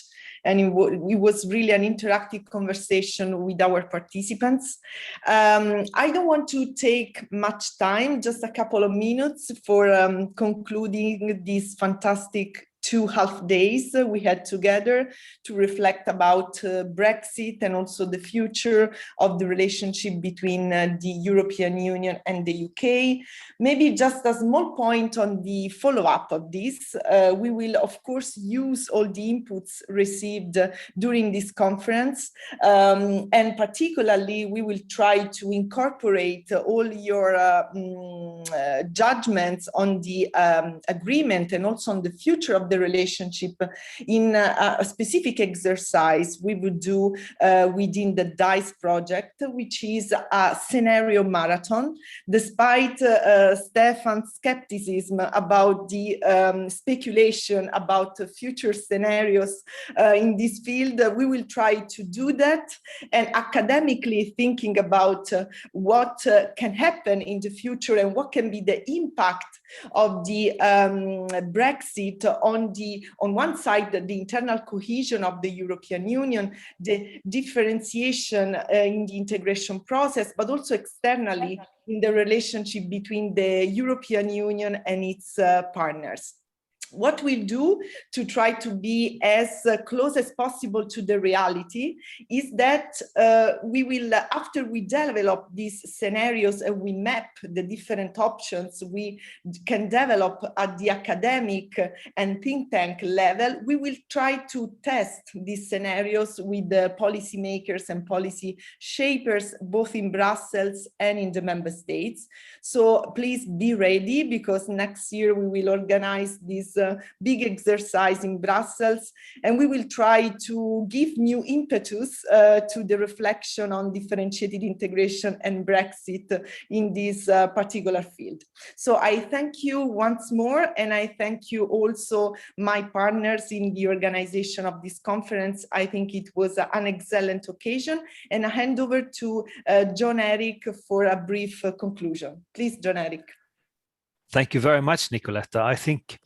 And it was really an interactive conversation with our participants. I don't want to take much time, just a couple of minutes for concluding this fantastic 2.5 days we had together to reflect about Brexit and also the future of the relationship between the European Union and the UK. Maybe just a small point on the follow-up of this. We will, of course, use all the inputs received during this conference, and particularly we will try to incorporate all your judgments on the agreement and also on the future of the relationship in a specific exercise we would do within the DiCE project, which is a scenario marathon. Despite Stefan's skepticism about the speculation about future scenarios in this field, we will try to do that and academically thinking about what can happen in the future and what can be the impact of the Brexit on one side, the internal cohesion of the European Union, the differentiation in the integration process, but also externally in the relationship between the European Union and its partners. What we'll do to try to be as close as possible to the reality is that we will, after we develop these scenarios and we map the different options we can develop at the academic and think tank level, we will try to test these scenarios with the policymakers and policy shapers, both in Brussels and in the member states. So please be ready, because next year we will organize this big exercise in Brussels, and we will try to give new impetus to the reflection on differentiated integration and Brexit in this particular field. So I thank you once more, and I thank you also my partners in the organization of this conference. I think it was an excellent occasion, and I hand over to John Erik for a brief conclusion. Please, John Erik. Thank you very much, Nicoletta. I think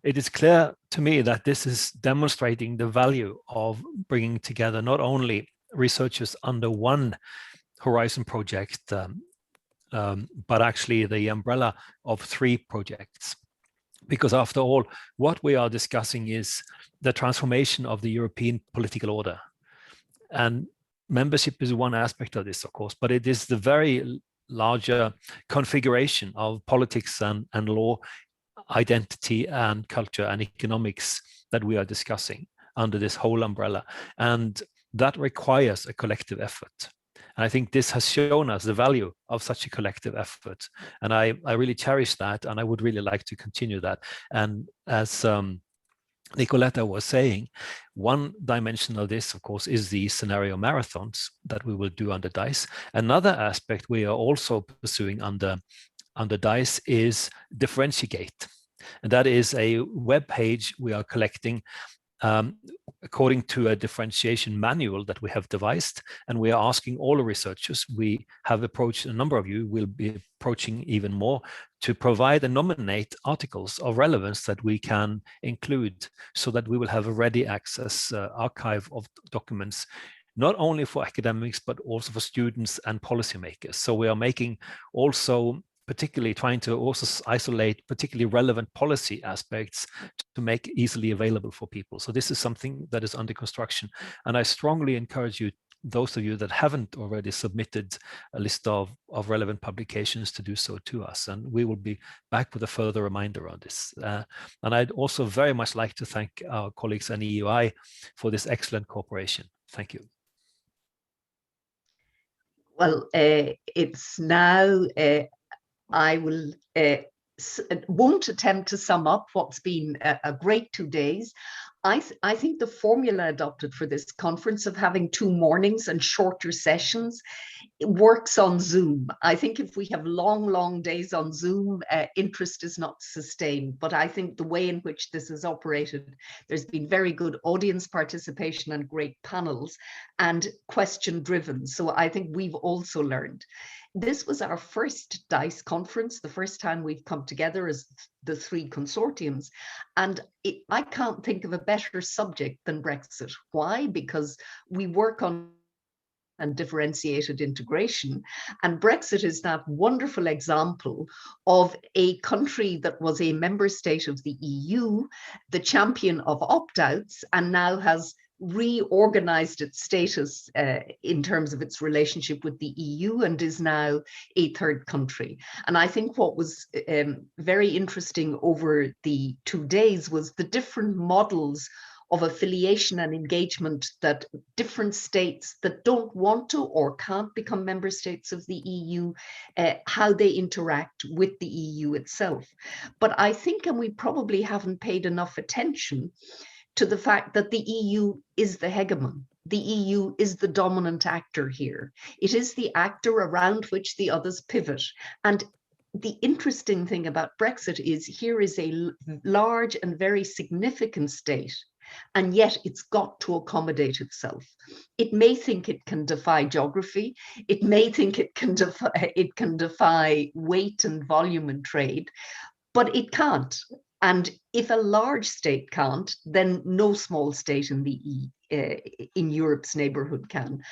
it is clear to me that this is demonstrating the value of bringing together not only researchers under one Horizon project, but actually the umbrella of 3 projects. Because after all, what we are discussing is the transformation of the European political order. And membership is one aspect of this, of course, but it is the very larger configuration of politics and law identity and culture and economics that we are discussing under this whole umbrella. And that requires a collective effort. And I think this has shown us the value of such a collective effort. And I really cherish that, and I would really like to continue that. And as Nicoletta was saying, one dimension of this, of course, is the scenario marathons that we will do under DiCE. Another aspect we are also pursuing under DiCE is Differentiate. And that is a web page we are collecting according to a differentiation manual that we have devised, and we are asking all the researchers, we have approached a number of you, will be approaching even more, to provide and nominate articles of relevance that we can include, so that we will have a ready access archive of documents, not only for academics, but also for students and policymakers. So we are making also particularly trying to also isolate particularly relevant policy aspects to make easily available for people. So this is something that is under construction. And I strongly encourage you, those of you that haven't already submitted a list of relevant publications, to do so to us. And we will be back with a further reminder on this. And I'd also very much like to thank our colleagues at EUI for this excellent cooperation. Thank you. Well, it's now, I won't attempt to sum up what's been a great 2 days. I think the formula adopted for this conference of having 2 mornings and shorter sessions, it works on Zoom. I think if we have long days on Zoom, interest is not sustained. But I think the way in which this is operated, there's been very good audience participation and great panels and question driven. So I think we've also learned. This was our first DiCE conference, the first time we've come together as the 3 consortiums. And I can't think of a better subject than Brexit. Why? Because we work on and differentiated integration. And Brexit is that wonderful example of a country that was a member state of the EU, the champion of opt-outs, and now has reorganized its status in terms of its relationship with the EU and is now a 3rd country. And I think what was very interesting over the 2 days was the different models of affiliation and engagement that different states that don't want to or can't become member states of the EU, how they interact with the EU itself. But I think, and we probably haven't paid enough attention to the fact that the EU is the hegemon. The EU is the dominant actor here. It is the actor around which the others pivot. And the interesting thing about Brexit is here is a large and very significant state, and yet it's got to accommodate itself. It may think it can defy geography. It may think it can defy weight and volume and trade, but it can't. And if a large state can't, then no small state in Europe's neighborhood can.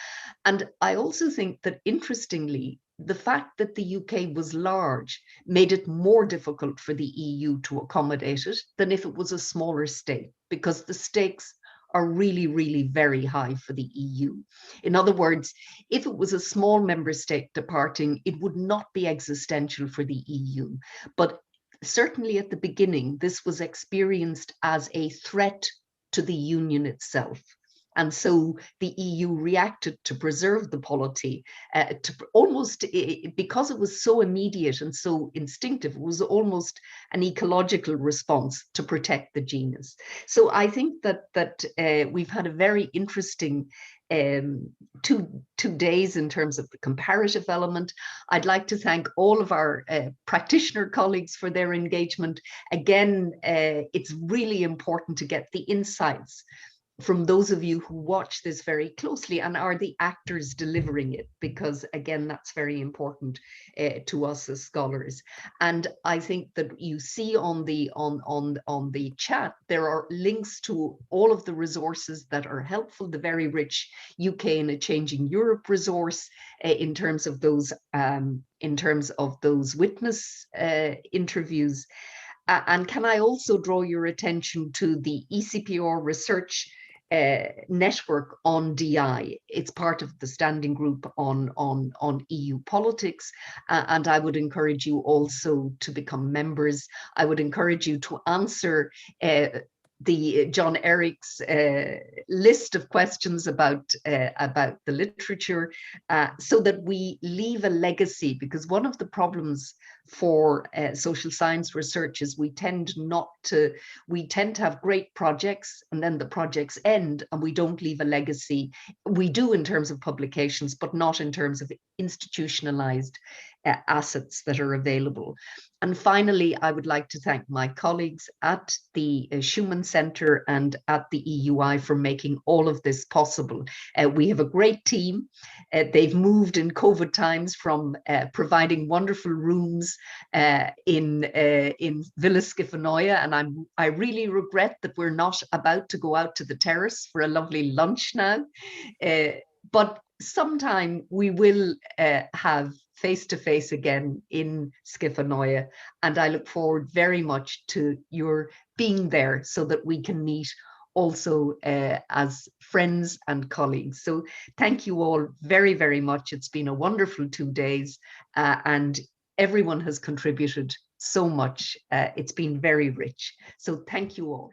And I also think that, interestingly, the fact that the UK was large made it more difficult for the EU to accommodate it than if it was a smaller state, because the stakes are really very high for the EU. In other words, if it was a small member state departing, it would not be existential for the EU. But certainly at the beginning, this was experienced as a threat to the Union itself. And so the EU reacted to preserve the polity, to almost, because it was so immediate and so instinctive, it was almost an ecological response to protect the genus. So I think that we've had a very interesting two days in terms of the comparative element. I'd like to thank all of our practitioner colleagues for their engagement. Again, it's really important to get the insights from those of you who watch this very closely and are the actors delivering it, because again, that's very important to us as scholars. And I think that you see on the chat, there are links to all of the resources that are helpful, the very rich UK in a Changing Europe resource in terms of those witness interviews. And can I also draw your attention to the ECPR research network on DI. It's part of the standing group on EU politics, and I would encourage you also to become members. I would encourage you to answer the John Erik's list of questions about the literature, so that we leave a legacy, because one of the problems for social science research is we tend to have great projects and then the projects end and we don't leave a legacy. We do in terms of publications, but not in terms of institutionalized assets that are available. And finally, I would like to thank my colleagues at the Schuman Center and at the EUI for making all of this possible. We have a great team. They've moved in COVID times from providing wonderful rooms in Villa Schifanoia, and I really regret that we're not about to go out to the terrace for a lovely lunch now. But sometime we will have face-to-face again in Schifanoia, and I look forward very much to your being there so that we can meet also as friends and colleagues. So thank you all very, very much. It's been a wonderful 2 days, and everyone has contributed so much. It's been very rich. So thank you all.